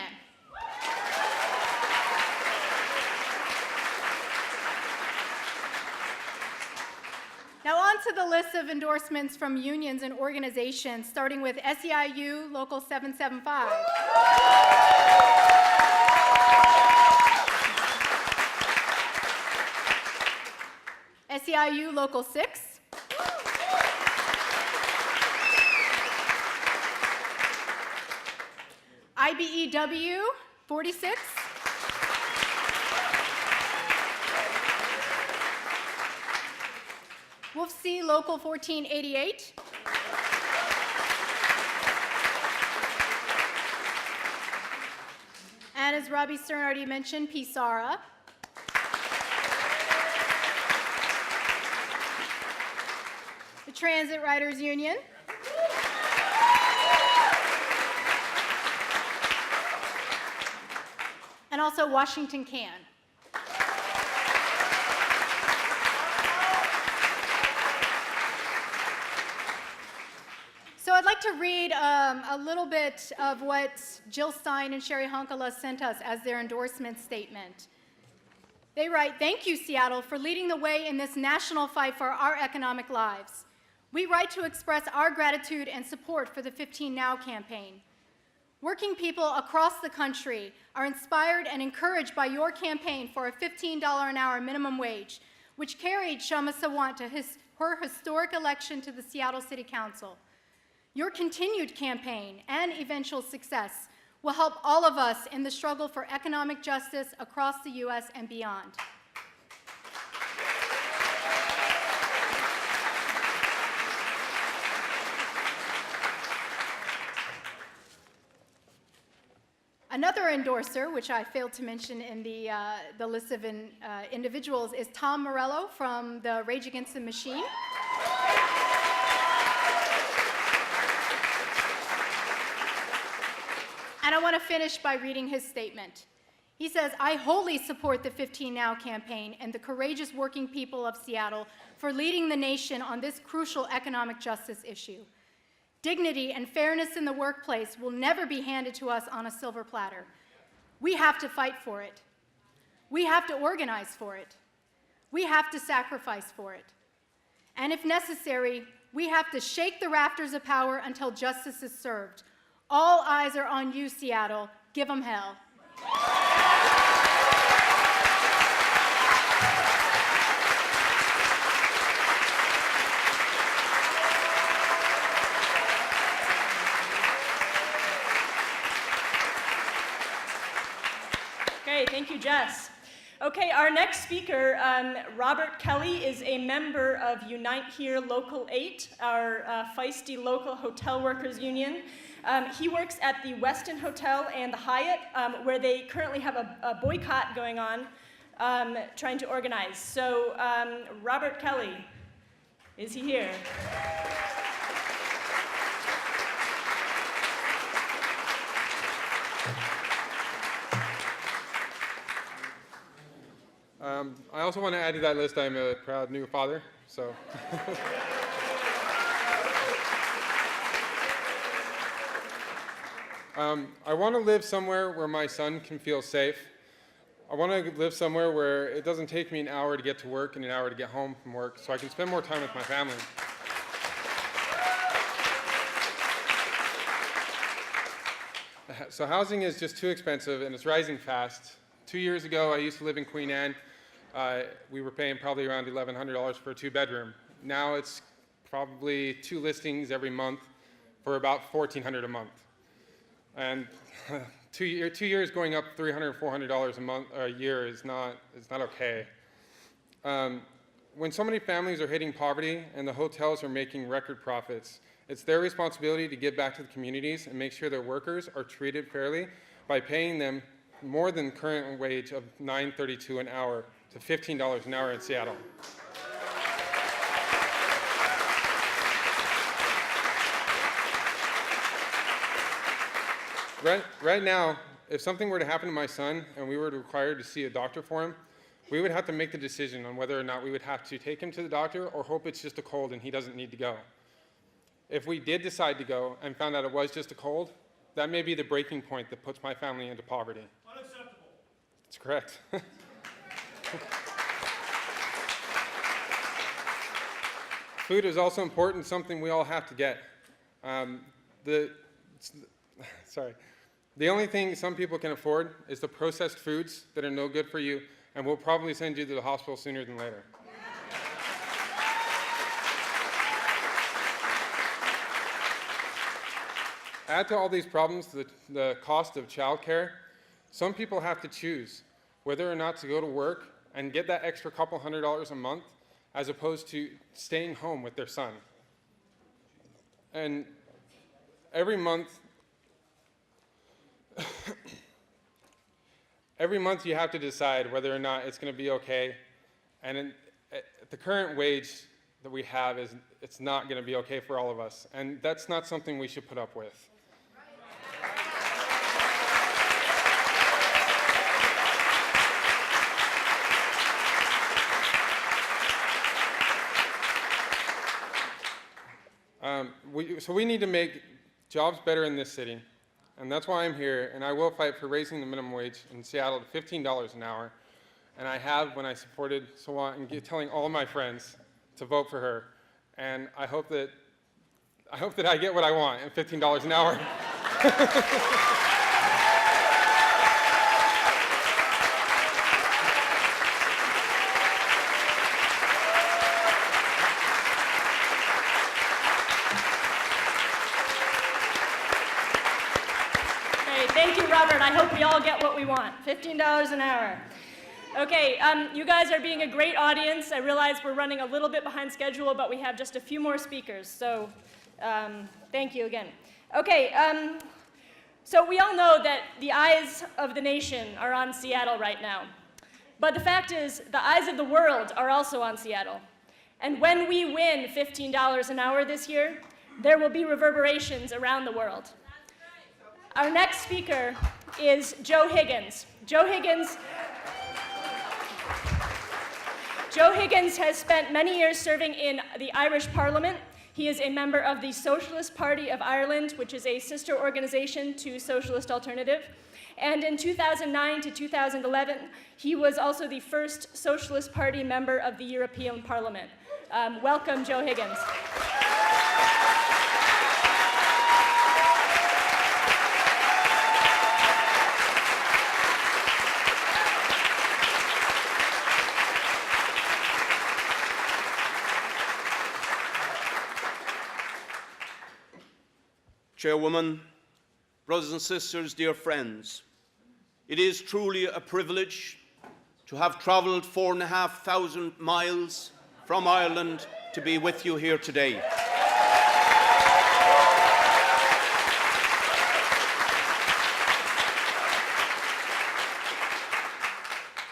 Now on to the list of endorsements from unions and organizations, starting with SEIU Local 775. SEIU Local 6. IBEW 46. Wolf C Local 1488. And as Robbie Stern already mentioned, PSARA. The Transit Riders Union. And also Washington Can. So I'd like to read a little bit of what Jill Stein and Sherry Honkala sent us as their endorsement statement. They write, "Thank you, Seattle, for leading the way in this national fight for our economic lives. We write to express our gratitude and support for the 15 Now campaign. Working people across the country are inspired and encouraged by your campaign for a $15 an hour minimum wage, which carried Kshama Sawant to her historic election to the Seattle City Council. Your continued campaign and eventual success will help all of us in the struggle for economic justice across the U.S. and beyond. Another endorser, which I failed to mention in the list of individuals, is Tom Morello from the Rage Against the Machine. And I want to finish by reading his statement. He says, "I wholly support the 15 Now campaign and the courageous working people of Seattle for leading the nation on this crucial economic justice issue. Dignity and fairness in the workplace will never be handed to us on a silver platter. We have to fight for it. We have to organize for it. We have to sacrifice for it. And if necessary, we have to shake the rafters of power until justice is served. All eyes are on you, Seattle. Give 'em hell." Okay, thank you, Jess. Okay, our next speaker, Robert Kelly, is a member of Unite Here Local 8, our feisty local hotel workers union. He works at the Westin Hotel and the Hyatt, where they currently have a boycott going on, trying to organize. So, Robert Kelly, is he here? I also want to add to that list, I'm a proud new father, so. I want to live somewhere where my son can feel safe. I want to live somewhere where it doesn't take me an hour to get to work and an hour to get home from work, so I can spend more time with my family. So housing is just too expensive and it's rising fast. 2 years ago, I used to live in Queen Anne. We were paying probably around $1,100 for a 2-bedroom. Now it's probably 2 listings every month for about $1,400 a month. And 2 years going up $300, $400 a year is not okay. When so many families are hitting poverty and the hotels are making record profits, it's their responsibility to give back to the communities and make sure their workers are treated fairly by paying them more than current wage of $9.32 an hour to $15 an hour in Seattle. Right now, if something were to happen to my son and we were required to see a doctor for him, we would have to make the decision on whether or not we would have to take him to the doctor or hope it's just a cold and he doesn't need to go. If we did decide to go and found out it was just a cold, that may be the breaking point that puts my family into poverty. Unacceptable. That's correct. Food is also important, something we all have to get. The only thing some people can afford is the processed foods that are no good for you and will probably send you to the hospital sooner than later. Add to all these problems the cost of childcare. Some people have to choose whether or not to go to work and get that extra couple $100s a month as opposed to staying home with their son. And every month you have to decide whether or not it's going to be okay. And at the current wage that we have, it's not going to be okay for all of us. And that's not something we should put up with. So we need to make jobs better in this city, and that's why I'm here, and I will fight for raising the minimum wage in Seattle to $15 an hour, and I have when I supported Sawant and telling all of my friends to vote for her, and I hope that I get what I want at $15 an hour. Thank you I hope we all get what we want. $15 an hour. Okay, you guys are being a great audience. I realize we're running a little bit behind schedule, but we have just a few more speakers, so thank you again. Okay, so we all know that the eyes of the nation are on Seattle right now. But the fact is, the eyes of the world are also on Seattle. And when we win $15 an hour this year, there will be reverberations around the world. Our next speaker is Joe Higgins. Joe Higgins has spent many years serving in the Irish Parliament. He is a member of the Socialist Party of Ireland, which is a sister organization to Socialist Alternative. And in 2009 to 2011, he was also the first Socialist Party member of the European Parliament. Welcome, Joe Higgins. Chairwoman, brothers and sisters, dear friends, it is truly a privilege to have travelled 4,500 miles from Ireland to be with you here today.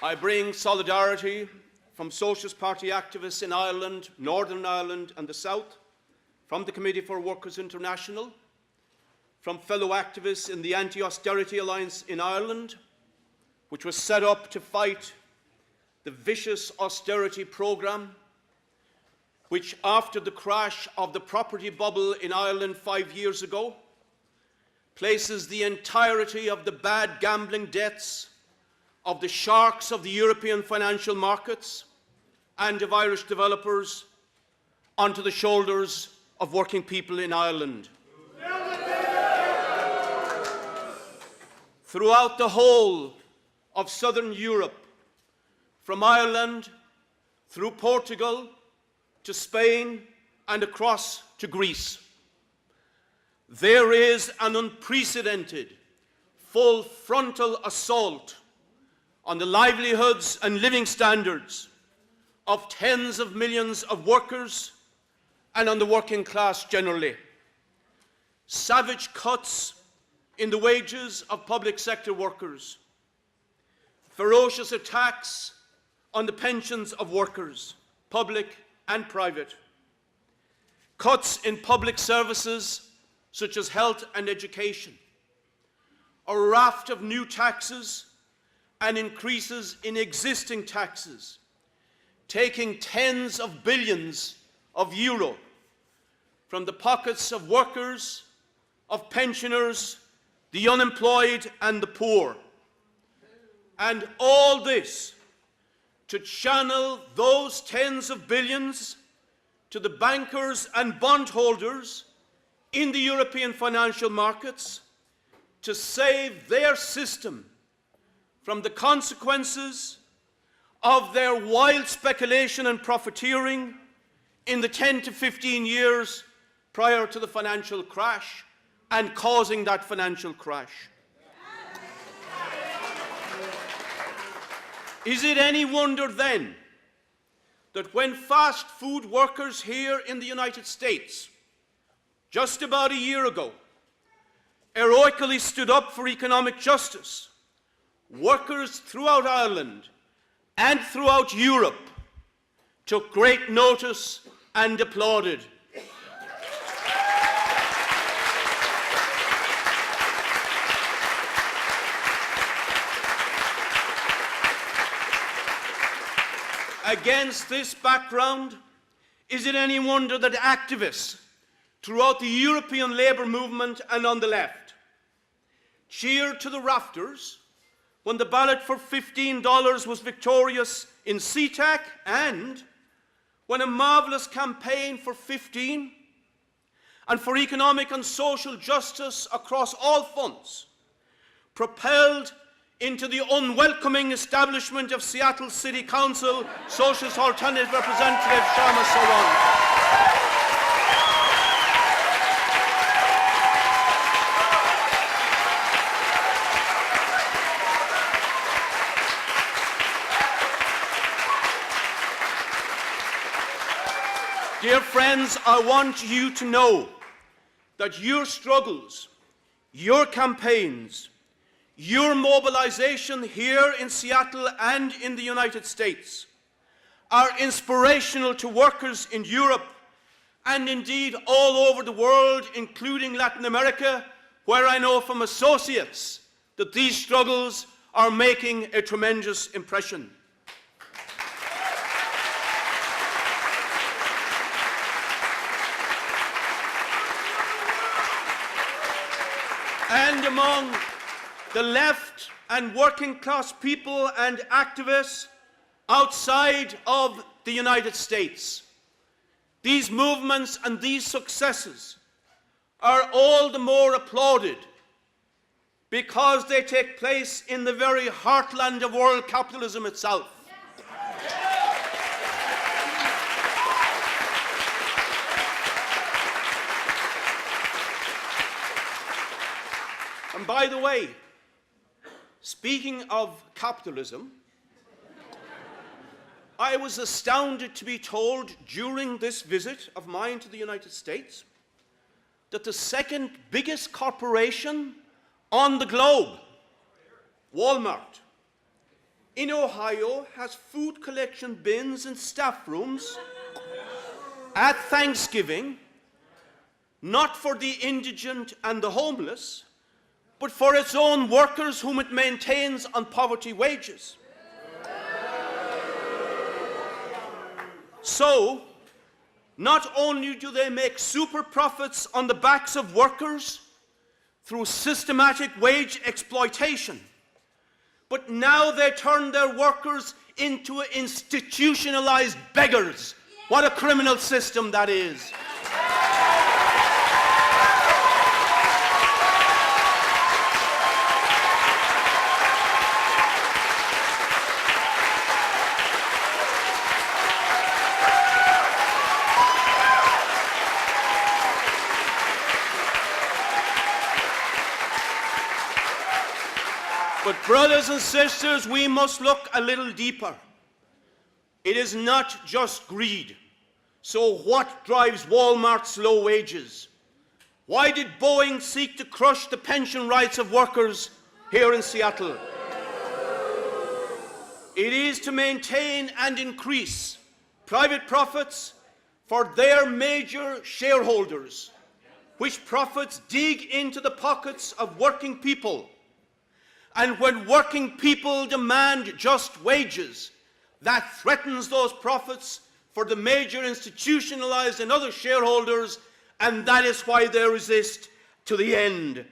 I bring solidarity from Socialist Party activists in Ireland, Northern Ireland and the South, from the Committee for Workers International, from fellow activists in the Anti-Austerity Alliance in Ireland, which was set up to fight the vicious austerity programme, which after the crash of the property bubble in Ireland 5 years ago, places the entirety of the bad gambling debts of the sharks of the European financial markets and of Irish developers onto the shoulders of working people in Ireland. Throughout the whole of southern Europe, from Ireland through Portugal to Spain and across to Greece, there is an unprecedented, full frontal assault on the livelihoods and living standards of tens of millions of workers and on the working class generally. Savage cuts in the wages of public sector workers, ferocious attacks on the pensions of workers, public and private, cuts in public services such as health and education, a raft of new taxes and increases in existing taxes, taking tens of billions of euro from the pockets of workers, of pensioners, the unemployed and the poor. And all this to channel those tens of billions to the bankers and bondholders in the European financial markets to save their system from the consequences of their wild speculation and profiteering in the 10 to 15 years prior to the financial crash and causing that financial crash. Is it any wonder then that when fast food workers here in the United States, just about a year ago, heroically stood up for economic justice, workers throughout Ireland and throughout Europe took great notice and applauded? Against this background, is it any wonder that activists throughout the European labour movement and on the left cheered to the rafters when the ballot for $15 was victorious in CTAC, and when a marvellous campaign for 15 and for economic and social justice across all fronts propelled into the unwelcoming establishment of Seattle City Council Socialist Alternative Representative Shama Sawant. Dear friends, I want you to know that your struggles, your campaigns, your mobilization here in Seattle and in the United States are inspirational to workers in Europe and indeed all over the world, including Latin America, where I know from associates that these struggles are making a tremendous impression. And among the left and working class people and activists outside of the United States, these movements and these successes are all the more applauded because they take place in the very heartland of world capitalism itself. And by the way, speaking of capitalism, I was astounded to be told during this visit of mine to the United States that the second biggest corporation on the globe, Walmart, in Ohio has food collection bins and staff rooms at Thanksgiving, not for the indigent and the homeless, but for its own workers whom it maintains on poverty wages. So, not only do they make super profits on the backs of workers through systematic wage exploitation, but now they turn their workers into institutionalized beggars. What a criminal system that is. But brothers and sisters, we must look a little deeper. It is not just greed. So what drives Walmart's low wages? Why did Boeing seek to crush the pension rights of workers here in Seattle? It is to maintain and increase private profits for their major shareholders, which profits dig into the pockets of working people. And when working people demand just wages, that threatens those profits for the major institutionalized and other shareholders, and that is why they resist to the end.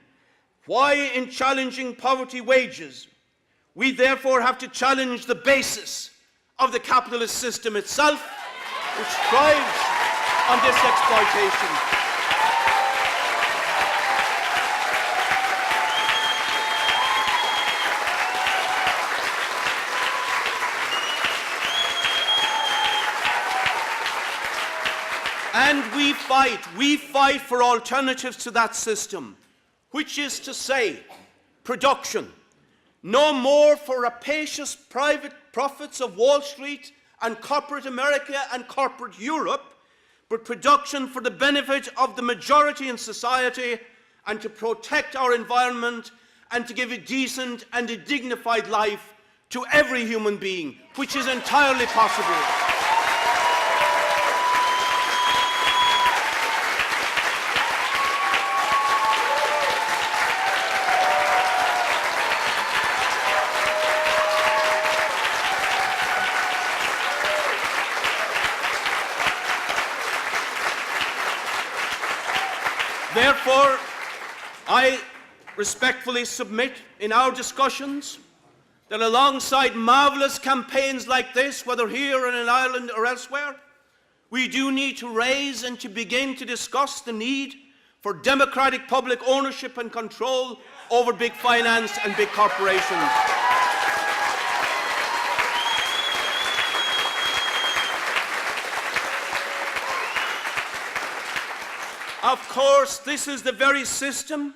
Why, in challenging poverty wages, we therefore have to challenge the basis of the capitalist system itself, which thrives on this exploitation. And we fight for alternatives to that system, which is to say, production. No more for rapacious private profits of Wall Street and corporate America and corporate Europe, but production for the benefit of the majority in society and to protect our environment and to give a decent and a dignified life to every human being, which is entirely possible. Therefore, I respectfully submit in our discussions that alongside marvelous campaigns like this, whether here or in Ireland or elsewhere, we do need to raise and to begin to discuss the need for democratic public ownership and control over big finance and big corporations. Of course, this is the very system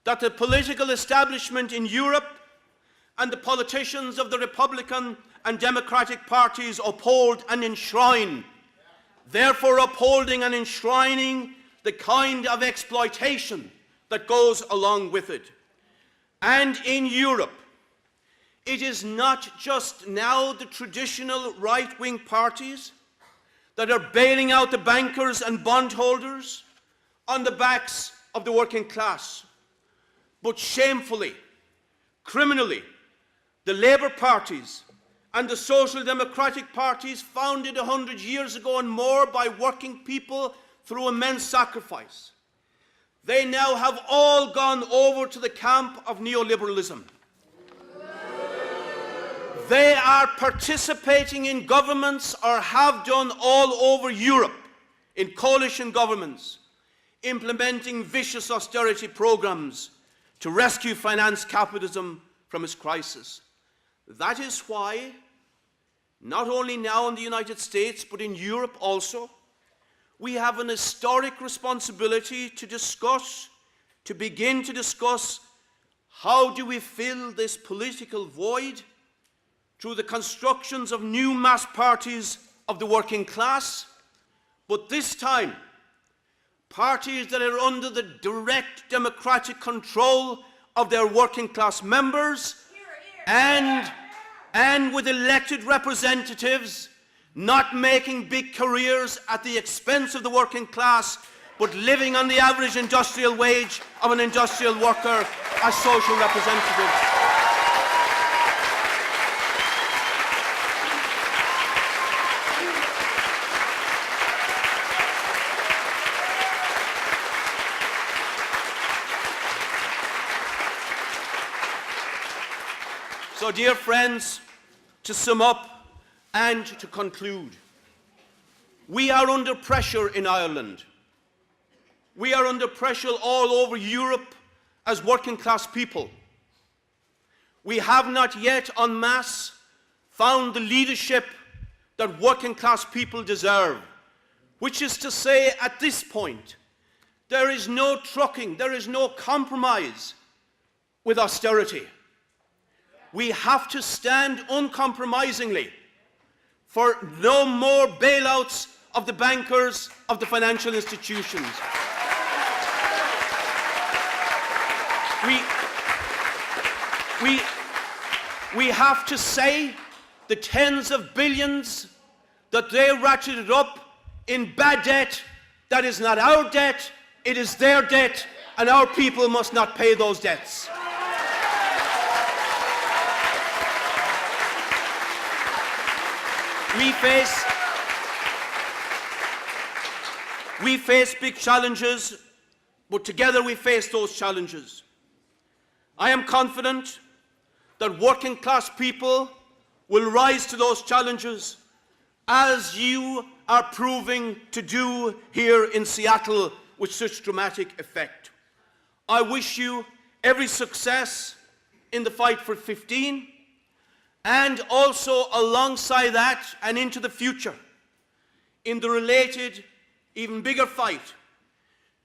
that the political establishment in Europe and the politicians of the Republican and Democratic parties uphold and enshrine. therefore upholding and enshrining the kind of exploitation that goes along with it. And in Europe, it is not just now the traditional right-wing parties that are bailing out the bankers and bondholders on the backs of the working class, but shamefully, criminally, the Labour parties and the Social Democratic parties, founded 100 years ago and more by working people through immense sacrifice, they now have all gone over to the camp of neoliberalism. They are participating in governments, or have done all over Europe, in coalition governments, implementing vicious austerity programs to rescue finance capitalism from its crisis. That is why, not only now in the United States, but in Europe also, we have an historic responsibility to begin to discuss how do we fill this political void through the constructions of new mass parties of the working class, but this time, parties that are under the direct democratic control of their working class members, and with elected representatives not making big careers at the expense of the working class, but living on the average industrial wage of an industrial worker as social representatives. So, dear friends, to sum up and to conclude, we are under pressure in Ireland. We are under pressure all over Europe as working class people. We have not yet en masse found the leadership that working class people deserve, which is to say, at this point, there is no trucking, there is no compromise with austerity. We have to stand uncompromisingly for no more bailouts of the bankers, of the financial institutions. We have to say the tens of billions that they ratcheted up in bad debt, that is not our debt, it is their debt, and our people must not pay those debts. We face big challenges, but together we face those challenges. I am confident that working class people will rise to those challenges, as you are proving to do here in Seattle with such dramatic effect. I wish you every success in the fight for 15, and also alongside that and into the future, in the related, even bigger fight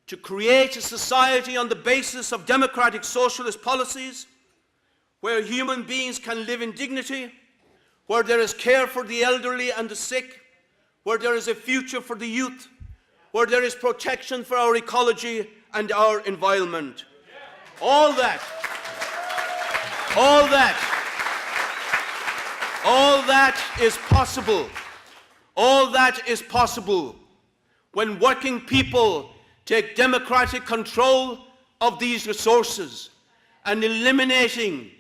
to create a society on the basis of democratic socialist policies, where human beings can live in dignity, where there is care for the elderly and the sick, where there is a future for the youth, where there is protection for our ecology and our environment. All that is possible. All that is possible when working people take democratic control of these resources and eliminating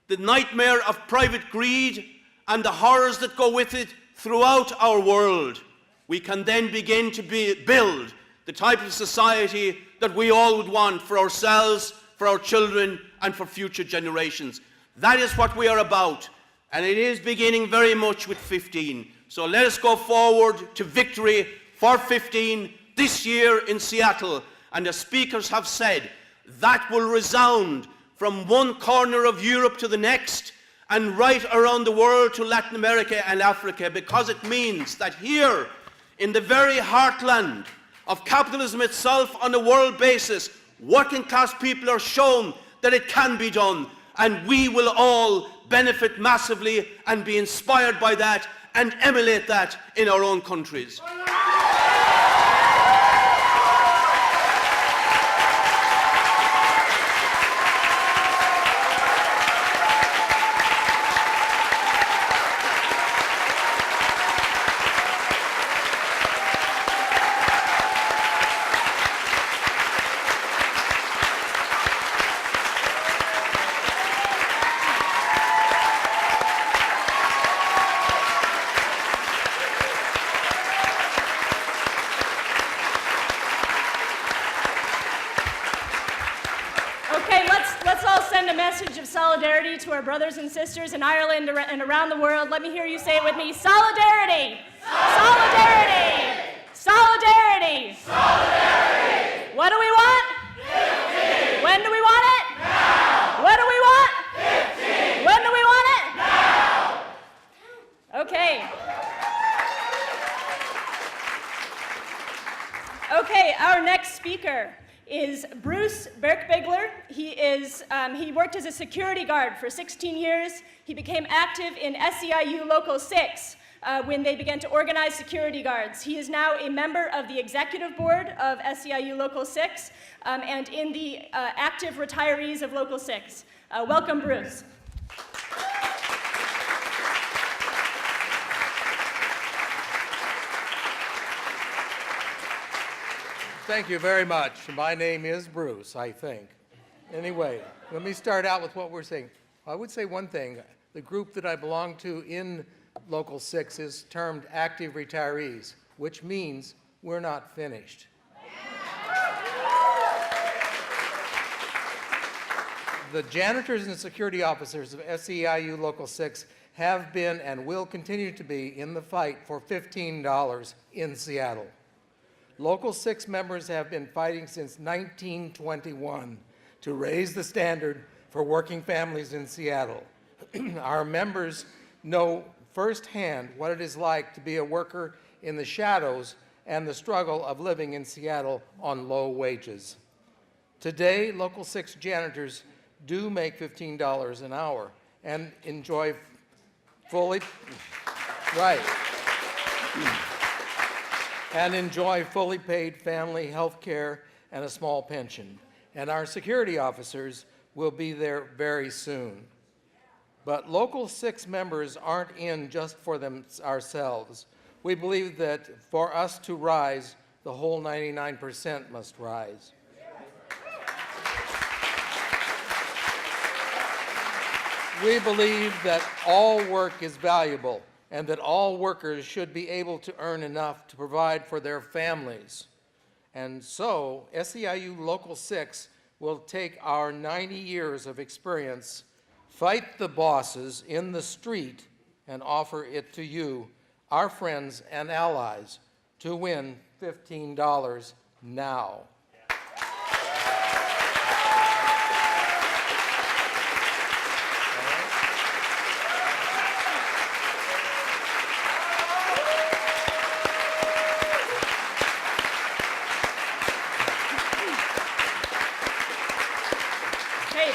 the nightmare of private greed and the horrors that go with it throughout our world. We can then begin to build the type of society that we all would want for ourselves, for our children, and for future generations. That is what we are about, and it is beginning very much with 15. So let us go forward to victory for 15 this year in Seattle. And as speakers have said, that will resound from one corner of Europe to the next, and right around the world to Latin America and Africa, because it means that here, in the very heartland of capitalism itself on a world basis, working class people are shown that it can be done, and we will all benefit massively and be inspired by that and emulate that in our own countries. a message of solidarity to our brothers and sisters in Ireland and around the world. Let me hear you say it with me. Solidarity! Solidarity! Solidarity! Solidarity! What do we want? 15! When do we want it? Now! What do we want? 15! When do we want it? Now! Okay. Okay, our next speaker is Bruce Berkbigler. He worked as a security guard for 16 years. He became active in SEIU Local 6 when they began to organize security guards. He is now a member of the executive board of SEIU Local 6 and in the active retirees of Local 6. Welcome, Bruce. Thank you very much. My name is Bruce, I think. Anyway, let me start out with what we're saying. I would say one thing. The group that I belong to in Local 6 is termed active retirees, which means we're not finished. The janitors and security officers of SEIU Local 6 have been and will continue to be in the fight for $15 in Seattle. Local 6 members have been fighting since 1921 to raise the standard for working families in Seattle. Our members know firsthand what it is like to be a worker in the shadows and the struggle of living in Seattle on low wages. Today, Local 6 janitors do make $15 an hour and enjoy fully paid family health care and a small pension. And our security officers will be there very soon. But Local 6 members aren't in just for ourselves. We believe that for us to rise, the whole 99% must rise. We believe that all work is valuable and that all workers should be able to earn enough to provide for their families. And so, SEIU Local 6 will take our 90 years of experience, fight the bosses in the street, and offer it to you, our friends and allies, to win $15 now.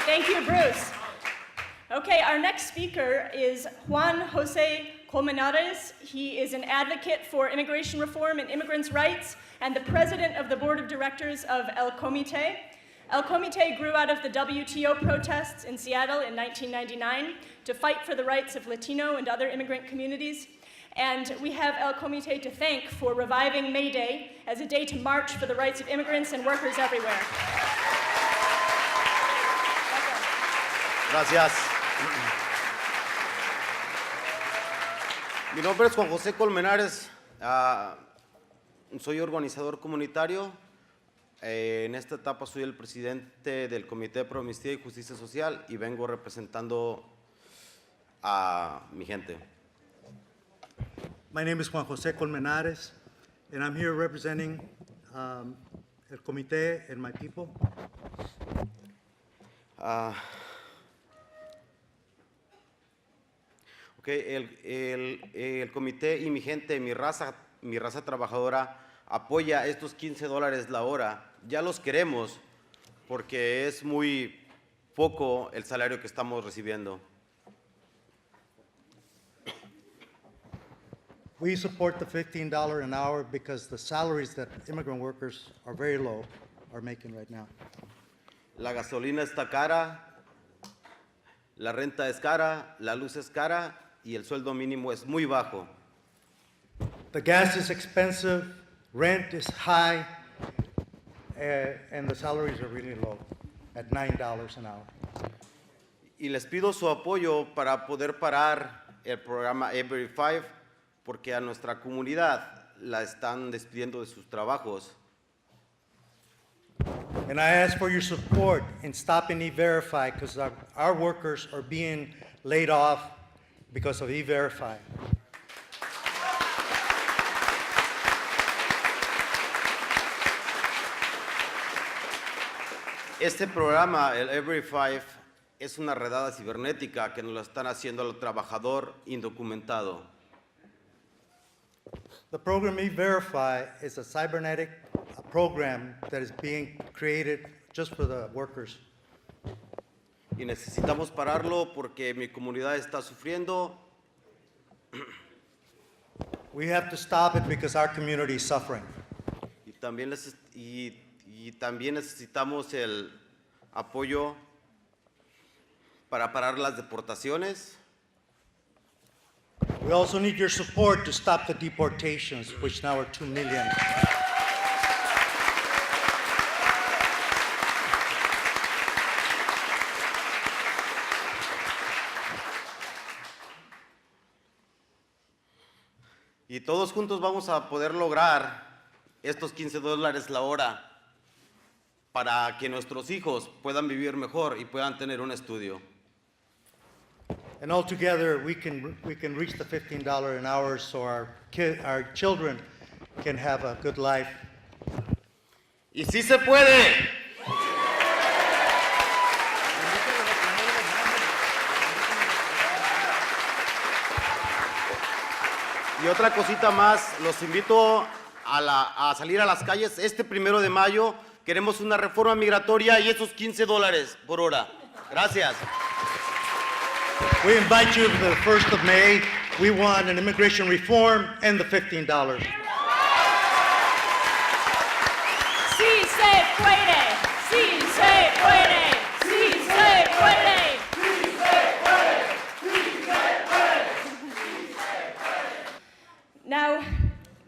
Thank you, Bruce. Okay, our next speaker is Juan Jose Colmenares. He is an advocate for immigration reform and immigrants' rights and the president of the board of directors of El Comité. El Comité grew out of the WTO protests in Seattle in 1999 to fight for the rights of Latino and other immigrant communities. And we have El Comité to thank for reviving May Day as a day to march for the rights of immigrants and workers everywhere. Gracias. Mi nombre es Juan José Colmenares. Soy organizador comunitario. En esta etapa soy el presidente del Comité de Pro Amnistía y Justicia Social y vengo representando a mi gente. My name is Juan José Colmenares, and I'm here representing El Comité and my people. El comité y mi gente, mi raza trabajadora apoya estos $15 la hora. Ya los queremos porque es muy poco el salario que estamos recibiendo. We support the $15 an hour because the salaries that immigrant workers are very low are making right now. La gasolina está cara, la renta es cara, la luz es cara y el sueldo mínimo es muy bajo. The gas is expensive, rent is high, and the salaries are really low, at $9 an hour. Y les pido su apoyo para poder parar el programa E-Verify, porque a nuestra comunidad la están despidiendo de sus trabajos. And I ask for your support in stopping E-Verify because our workers are being laid off because of E-Verify. Este programa, el E-Verify, es una redada cibernética que nos lo están haciendo al trabajador indocumentado. The program E-Verify is a cybernetic program that is being created just for the workers. Y necesitamos pararlo porque mi comunidad está sufriendo. We have to stop it because our community is suffering. Y también necesitamos el apoyo para parar las deportaciones. We also need your support to stop the deportations, which now are 2 million. Y todos juntos vamos a poder lograr estos $15 la hora para que nuestros hijos puedan vivir mejor y puedan tener un estudio. And all together, we can reach the $15 an hour so our children can have a good life. ¡Y sí se puede! Y otra cosita más, los invito a salir a las calles. Este 1 de mayo queremos una reforma migratoria y esos $15 por hora. Gracias. We invite you to the 1st of May. We want an immigration reform and the $15. Sí se puede. Sí se puede. Sí se puede. Now,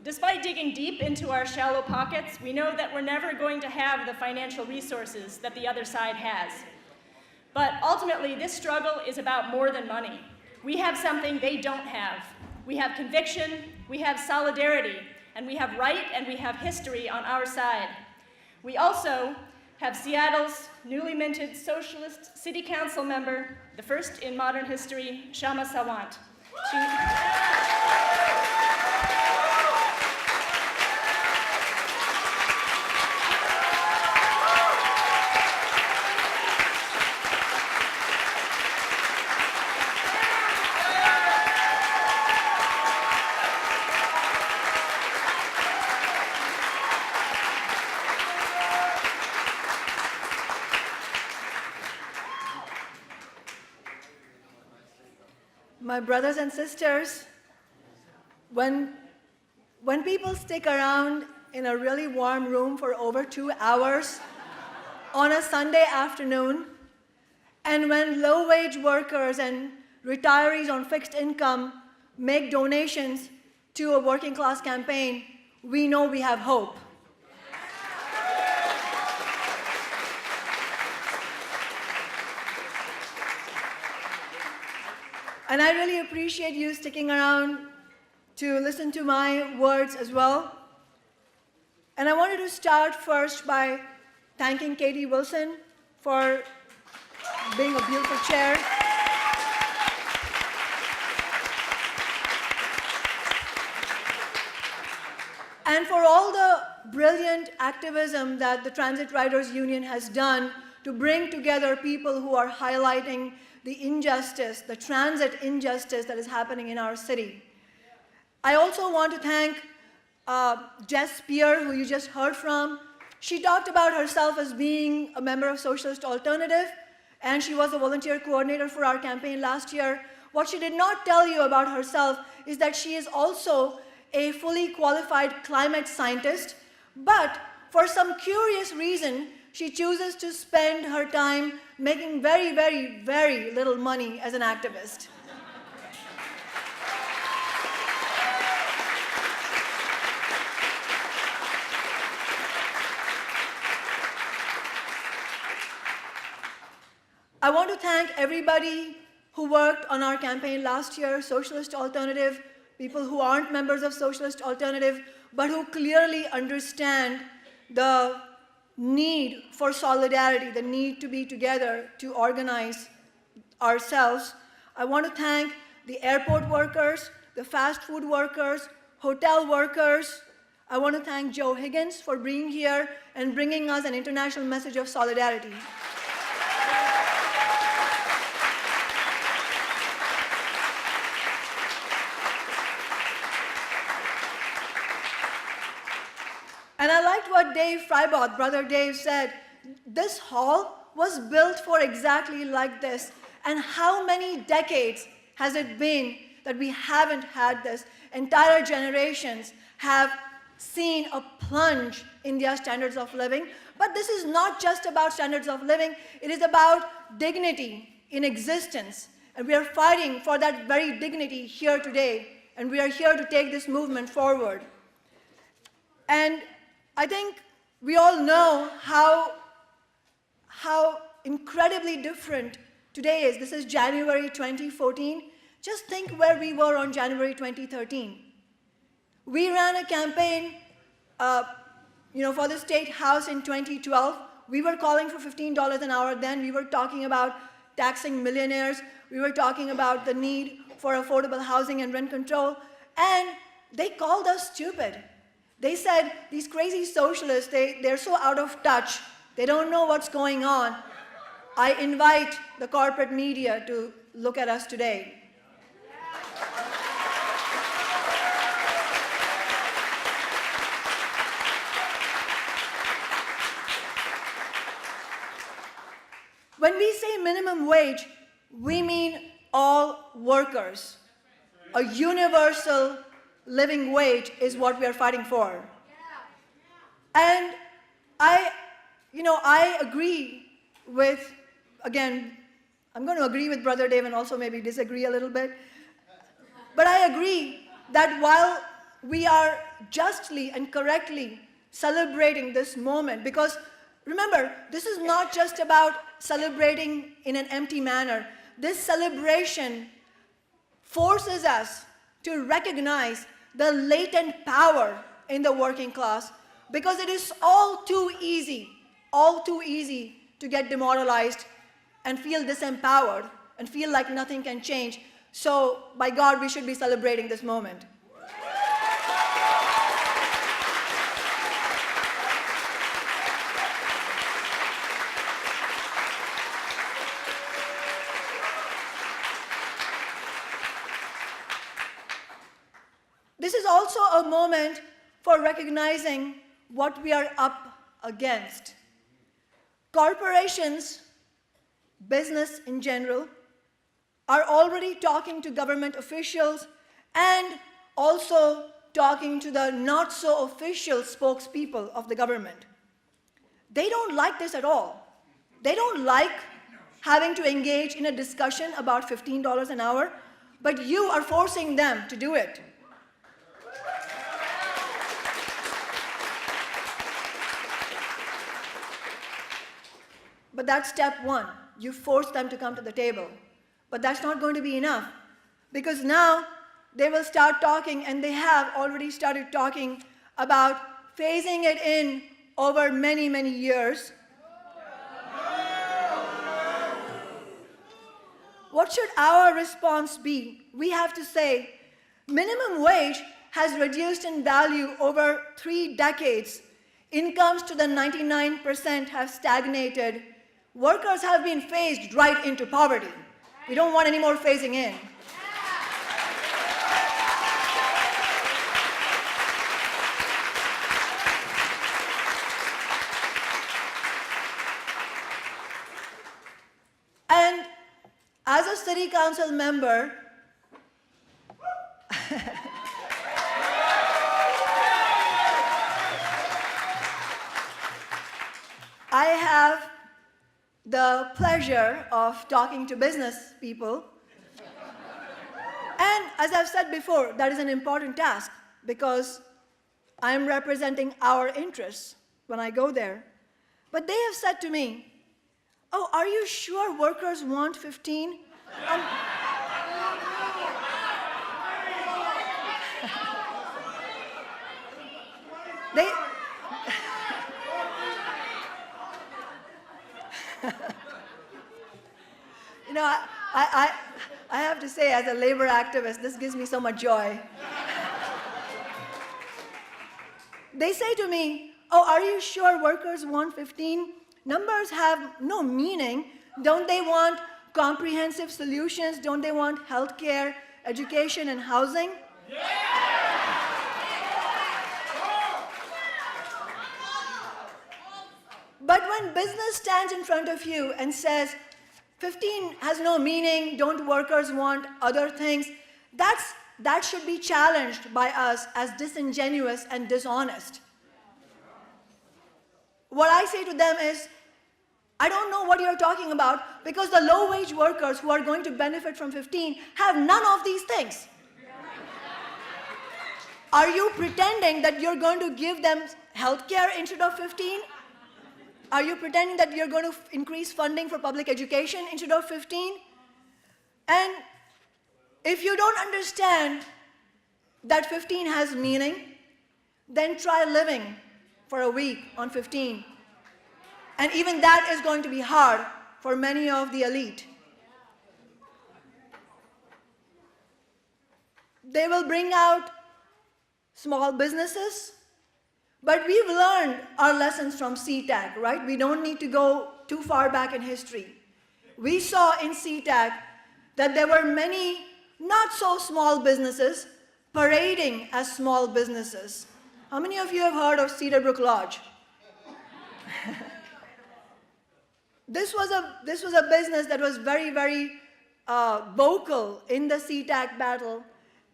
despite digging deep into our shallow pockets, we know that we're never going to have the financial resources that the other side has. But ultimately, this struggle is about more than money. We have something they don't have. We have conviction, we have solidarity, and we have right and we have history on our side. We also have Seattle's newly minted socialist city council member, the first in modern history, Kshama Sawant. My brothers and sisters, when people stick around in a really warm room for over 2 hours on a Sunday afternoon, and when low-wage workers and retirees on fixed income make donations to a working-class campaign, we know we have hope. And I really appreciate you sticking around to listen to my words as well. And I wanted to start first by thanking Katie Wilson for being a beautiful chair. And for all the brilliant activism that the Transit Riders Union has done to bring together people who are highlighting the injustice, the transit injustice that is happening in our city. I also want to thank Jess Spear, who you just heard from. She talked about herself as being a member of Socialist Alternative, and she was a volunteer coordinator for our campaign last year. What she did not tell you about herself is that she is also a fully qualified climate scientist, but for some curious reason, she chooses to spend her time making very, very, very little money as an activist. I want to thank everybody who worked on our campaign last year, Socialist Alternative, people who aren't members of Socialist Alternative, but who clearly understand the need for solidarity, the need to be together to organize ourselves. I want to thank the airport workers, the fast food workers, hotel workers. I want to thank Joe Higgins for being here and bringing us an international message of solidarity. And I liked what Dave Frybot, Brother Dave, said. This hall was built for exactly like this. And how many decades has it been that we haven't had this? Entire generations have seen a plunge in their standards of living. But this is not just about standards of living. It is about dignity in existence. And we are fighting for that very dignity here today. And we are here to take this movement forward. And I think we all know how incredibly different today is. This is January 2014. Just think where we were on January 2013. We ran a campaign for the State House in 2012. We were calling for $15 an hour then. We were talking about taxing millionaires. We were talking about the need for affordable housing and rent control. And they called us stupid. They said, these crazy socialists, they're so out of touch. They don't know what's going on. I invite the corporate media to look at us today. When we say minimum wage, we mean all workers. A universal living wage is what we are fighting for. And I agree with, again, I'm going to agree with Brother Dave and also maybe disagree a little bit. But I agree that while we are justly and correctly celebrating this moment, because remember, this is not just about celebrating in an empty manner. This celebration forces us to recognize the latent power in the working class, because it is all too easy to get demoralized and feel disempowered and feel like nothing can change. So, by God, we should be celebrating this moment. This is also a moment for recognizing what we are up against. Corporations, business in general, are already talking to government officials and also talking to the not-so-official spokespeople of the government. They don't like this at all. They don't like having to engage in a discussion about $15 an hour, but you are forcing them to do it. But that's step one. You force them to come to the table. But that's not going to be enough, because now they will start talking, and they have already started talking about phasing it in over many, many years. What should our response be? We have to say, minimum wage has reduced in value over 3 decades. Incomes to the 99% have stagnated. Workers have been phased right into poverty. We don't want any more phasing in. And as a city council member, I have the pleasure of talking to business people. And as I've said before, that is an important task, because I'm representing our interests when I go there. But they have said to me, "Oh, are you sure workers want 15? know, I have to say, as a labor activist, this gives me so much joy. They say to me, oh, are you sure workers want 15? Numbers have no meaning. Don't they want comprehensive solutions? Don't they want healthcare, education, and housing? But when business stands in front of you and says, 15 has no meaning, don't workers want other things, that should be challenged by us as disingenuous and dishonest. What I say to them is, I don't know what you're talking about, because the low-wage workers who are going to benefit from 15 have none of these things. Are you pretending that you're going to give them health care instead of 15? Are you pretending that you're going to increase funding for public education instead of 15? And if you don't understand that 15 has meaning, then try living for a week on 15. And even that is going to be hard for many of the elite. They will bring out small businesses, but we've learned our lessons from CTAC, right? We don't need to go too far back in history. We saw in CTAC that there were many not so small businesses parading as small businesses. How many of you have heard of Cedar Brook Lodge? This was a business that was very, very vocal in the CTAC battle,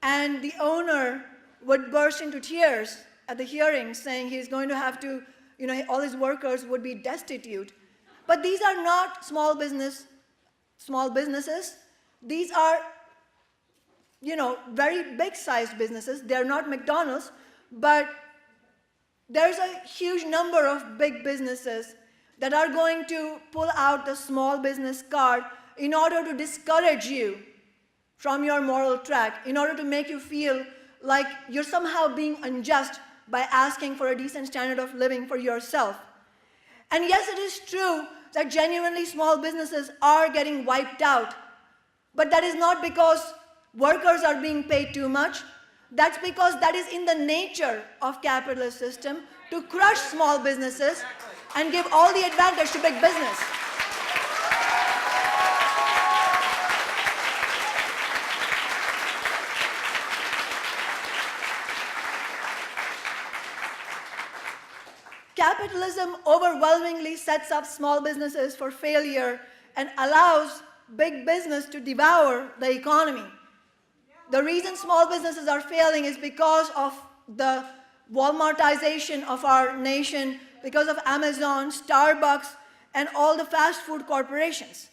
and the owner would burst into tears at the hearing, saying he's going to have to, all his workers would be destitute. But these are not small businesses. These are, very big-sized businesses. They're not McDonald's, but there's a huge number of big businesses that are going to pull out the small business card in order to discourage you from your moral track, in order to make you feel like you're somehow being unjust by asking for a decent standard of living for yourself. And yes, it is true that genuinely small businesses are getting wiped out, but that is not because workers are being paid too much. That's because that is in the nature of capitalist system to crush small businesses and give all the advantage to big business. Capitalism overwhelmingly sets up small businesses for failure and allows big business to devour the economy. The reason small businesses are failing is because of the Walmartization of our nation, because of Amazon, Starbucks, and all the fast food corporations.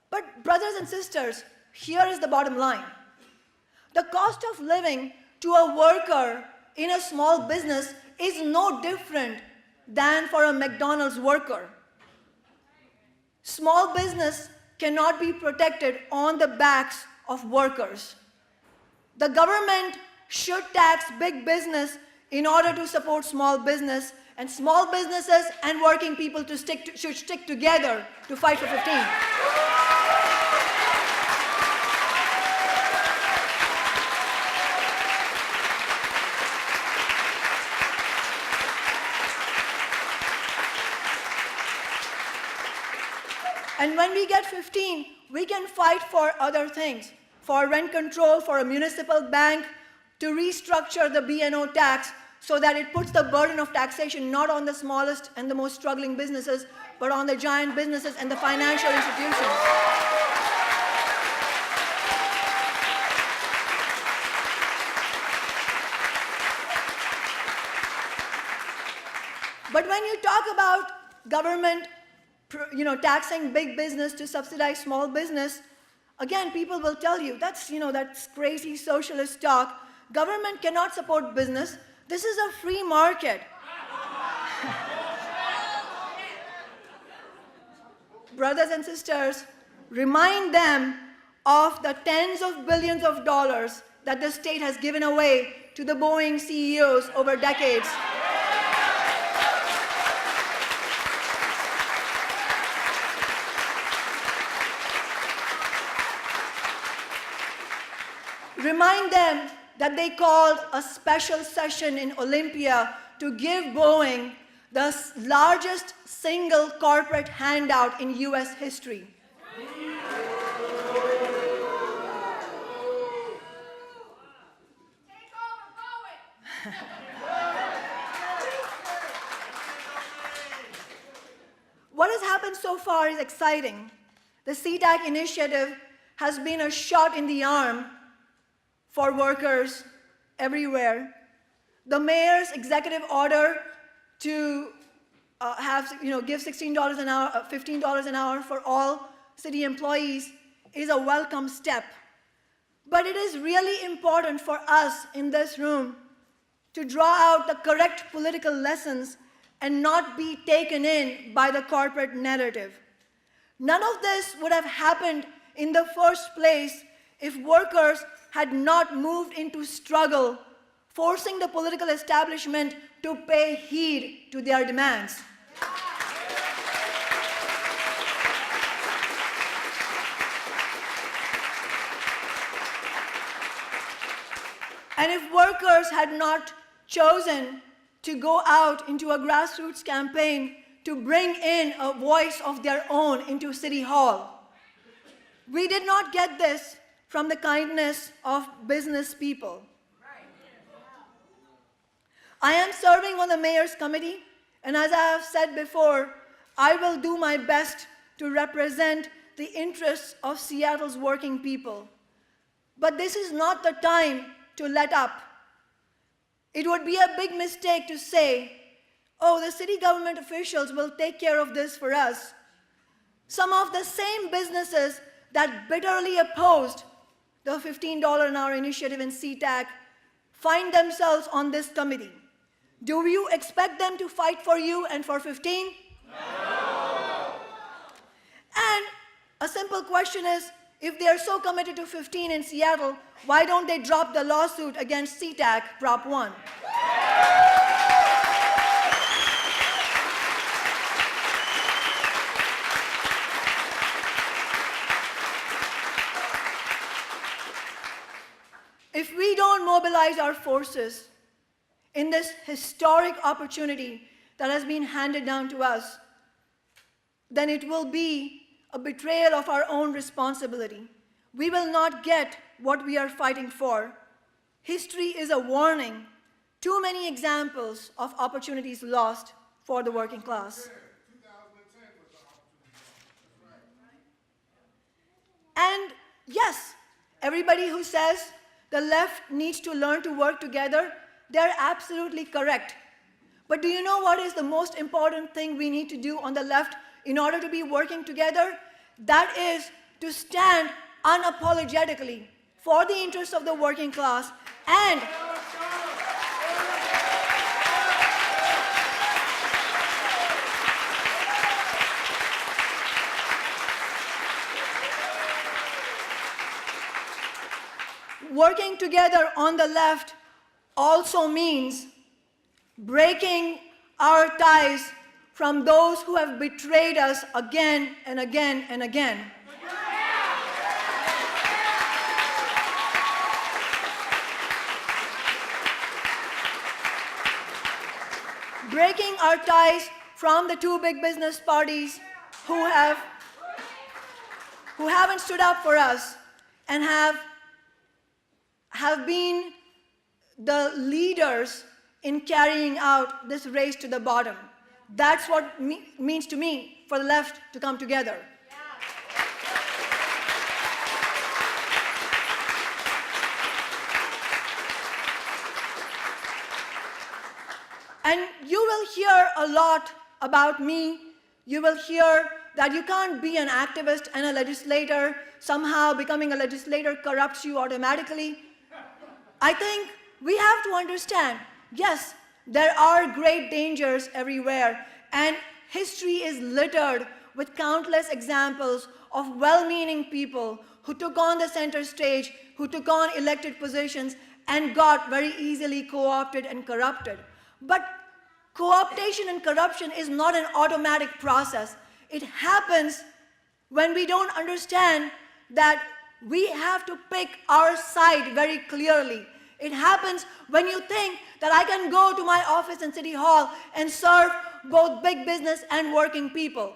But brothers and sisters, here is the bottom line. The cost of living to a worker in a small business is no different than for a McDonald's worker. Small business cannot be protected on the backs of workers. The government should tax big business in order to support small business, and small businesses and working people should stick together to fight for 15. And when we get 15, we can fight for other things, for rent control, for a municipal bank, to restructure the B&O tax so that it puts the burden of taxation not on the smallest and the most struggling businesses, but on the giant businesses and the financial institutions. But when you talk about government taxing big business to subsidize small business, again, people will tell you, that's crazy socialist talk. Government cannot support business. This is a free market. Brothers and sisters, remind them of the tens of billions of dollars that the state has given away to the Boeing CEOs over decades. Remind them that they called a special session in Olympia to give Boeing the largest single corporate handout in US history. What has happened so far is exciting. The CTAC initiative has been a shot in the arm for workers everywhere. The mayor's executive order to give $16 an hour, $15 an hour for all city employees is a welcome step. But it is really important for us in this room to draw out the correct political lessons and not be taken in by the corporate narrative. None of this would have happened in the first place if workers had not moved into struggle, forcing the political establishment to pay heed to their demands. And if workers had not chosen to go out into a grassroots campaign to bring in a voice of their own into City Hall, we did not get this from the kindness of business people. I am serving on the mayor's committee, and as I have said before, I will do my best to represent the interests of Seattle's working people. But this is not the time to let up. It would be a big mistake to say, oh, the city government officials will take care of this for us. Some of the same businesses that bitterly opposed the $15 an hour initiative in CTAC find themselves on this committee. Do you expect them to fight for you and for 15? No! And a simple question is, if they are so committed to 15 in Seattle, why don't they drop the lawsuit against CTAC Prop 1? If we don't mobilize our forces in this historic opportunity that has been handed down to us, then it will be a betrayal of our own responsibility. We will not get what we are fighting for. History is a warning. Too many examples of opportunities lost for the working class. And yes, everybody who says the left needs to learn to work together, they're absolutely correct. But do you know what is the most important thing we need to do on the left in order to be working together? That is to stand unapologetically for the interests of the working class and working together on the left also means breaking our ties from those who have betrayed us again and again and again. Breaking our ties from the two big business parties who haven't stood up for us and have been the leaders in carrying out this race to the bottom. That's what means to me for the left to come together. And you will hear a lot about me. You will hear that you can't be an activist and a legislator. Somehow becoming a legislator corrupts you automatically. I think we have to understand, yes, there are great dangers everywhere, and history is littered with countless examples of well-meaning people who took on the center stage, who took on elected positions, and got very easily co-opted and corrupted. But co-optation and corruption is not an automatic process. It happens when we don't understand that we have to pick our side very clearly. It happens when you think that I can go to my office in City Hall and serve both big business and working people.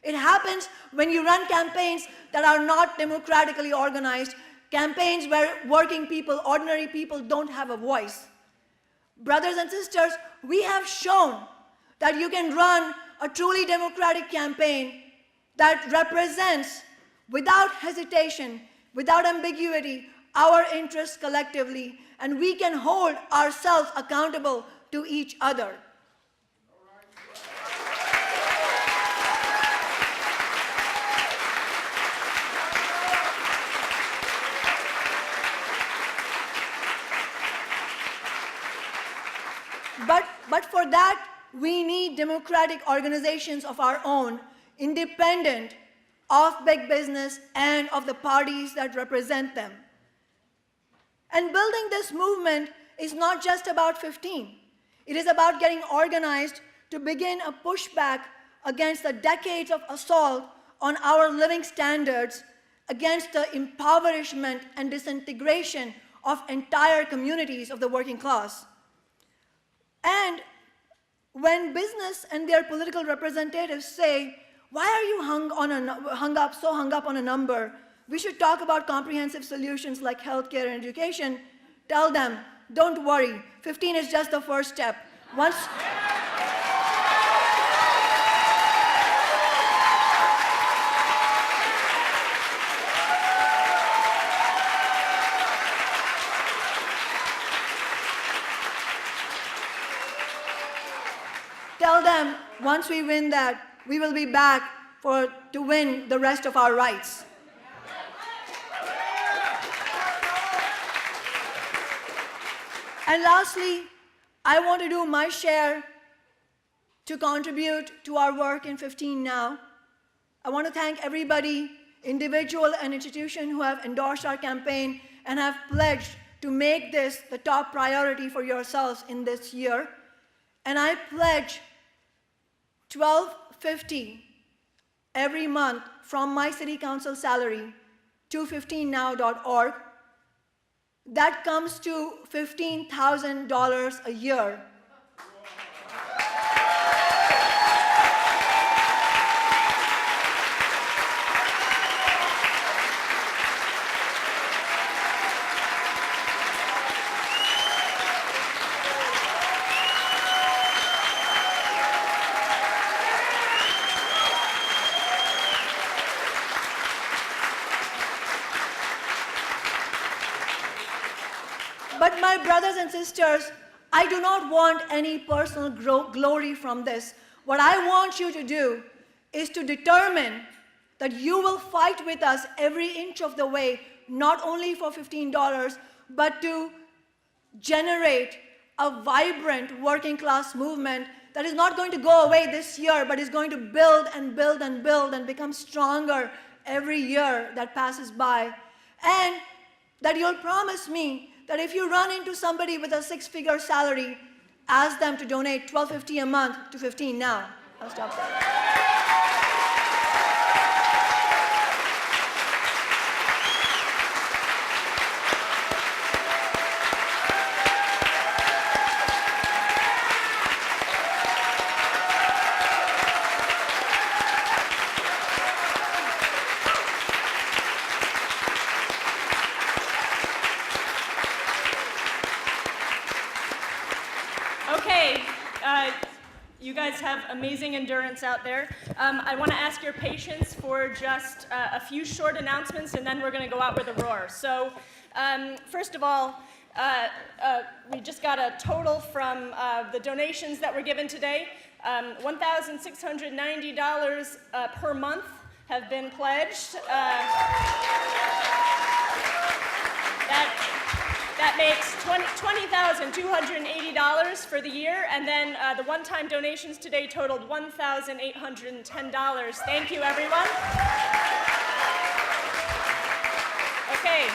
It happens when you run campaigns that are not democratically organized, campaigns where working people, ordinary people don't have a voice. Brothers and sisters, we have shown that you can run a truly democratic campaign that represents, without hesitation, without ambiguity, our interests collectively, and we can hold ourselves accountable to each other. But for that, we need democratic organizations of our own, independent of big business and of the parties that represent them. And building this movement is not just about 15. It is about getting organized to begin a pushback against the decades of assault on our living standards, against the impoverishment and disintegration of entire communities of the working class. And when business and their political representatives say, why are you hung up on a number? We should talk about comprehensive solutions like healthcare and education. Tell them, don't worry, 15 is just the first step. Tell them, once we win that, we will be back to win the rest of our rights. And lastly, I want to do my share to contribute to our work in 15 Now. I want to thank everybody, individual and institution, who have endorsed our campaign and have pledged to make this the top priority for yourselves in this year. And I pledge $12.50 every month from my city council salary to 15now.org. That comes to $15,000 a year. But my brothers and sisters, I do not want any personal glory from this. What I want you to do is to determine that you will fight with us every inch of the way, not only for $15, but to generate a vibrant working class movement that is not going to go away this year, but is going to build and build and build and become stronger every year that passes by. And that you'll promise me that if you run into somebody with a six-figure salary, ask them to donate $12.50 a month to 15 Now. I'll stop there. Okay, you guys have amazing endurance out there. I want to ask your patience for just a few short announcements, and then we're going to go out with a roar. So, first of all, we just got a total from the donations that were given today. $1,690 per month have been pledged. That makes $20,280 for the year, and then the one-time donations today totaled $1,810. Thank you, everyone. Okay.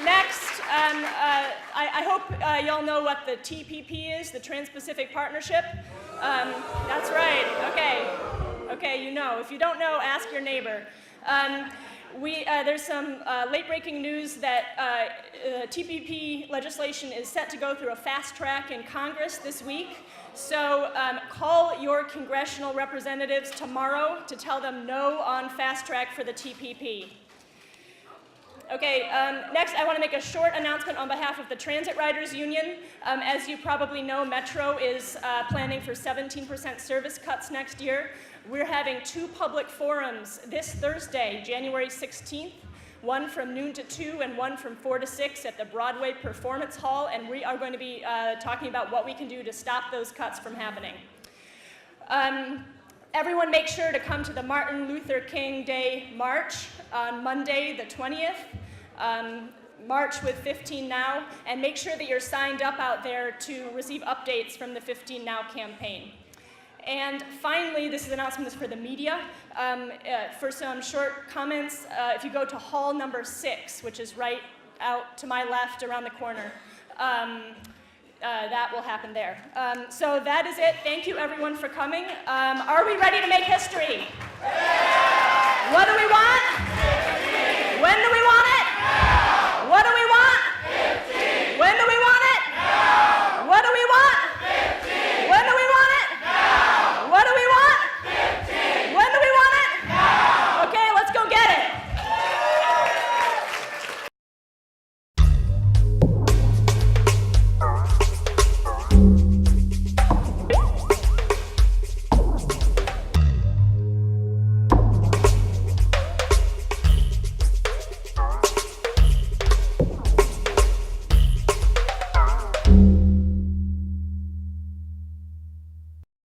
Next, I hope y'all know what the TPP is, the Trans-Pacific Partnership. That's right. Okay, you know. If you don't know, ask your neighbor. There's some late-breaking news that TPP legislation is set to go through a fast track in Congress this week. So call your congressional representatives tomorrow to tell them no on fast track for the TPP. Okay, next I want to make a short announcement on behalf of the Transit Riders Union. As you probably know, Metro is planning for 17% service cuts next year. We're having 2 public forums this Thursday, January 16th, one from noon to 2 and one from 4 to 6 at the Broadway Performance Hall, and we are going to be talking about what we can do to stop those cuts from happening. Everyone make sure to come to the Martin Luther King Day March on Monday the 20th. March with 15 Now, and make sure that you're signed up out there to receive updates from the 15 Now campaign. And finally, this is an announcement for the media. For some short comments, if you go to hall number 6, which is right out to my left around the corner, that will happen there. So that is it. Thank you, everyone, for coming. Are we ready to make history? What do we want? When do we want it? What do we want?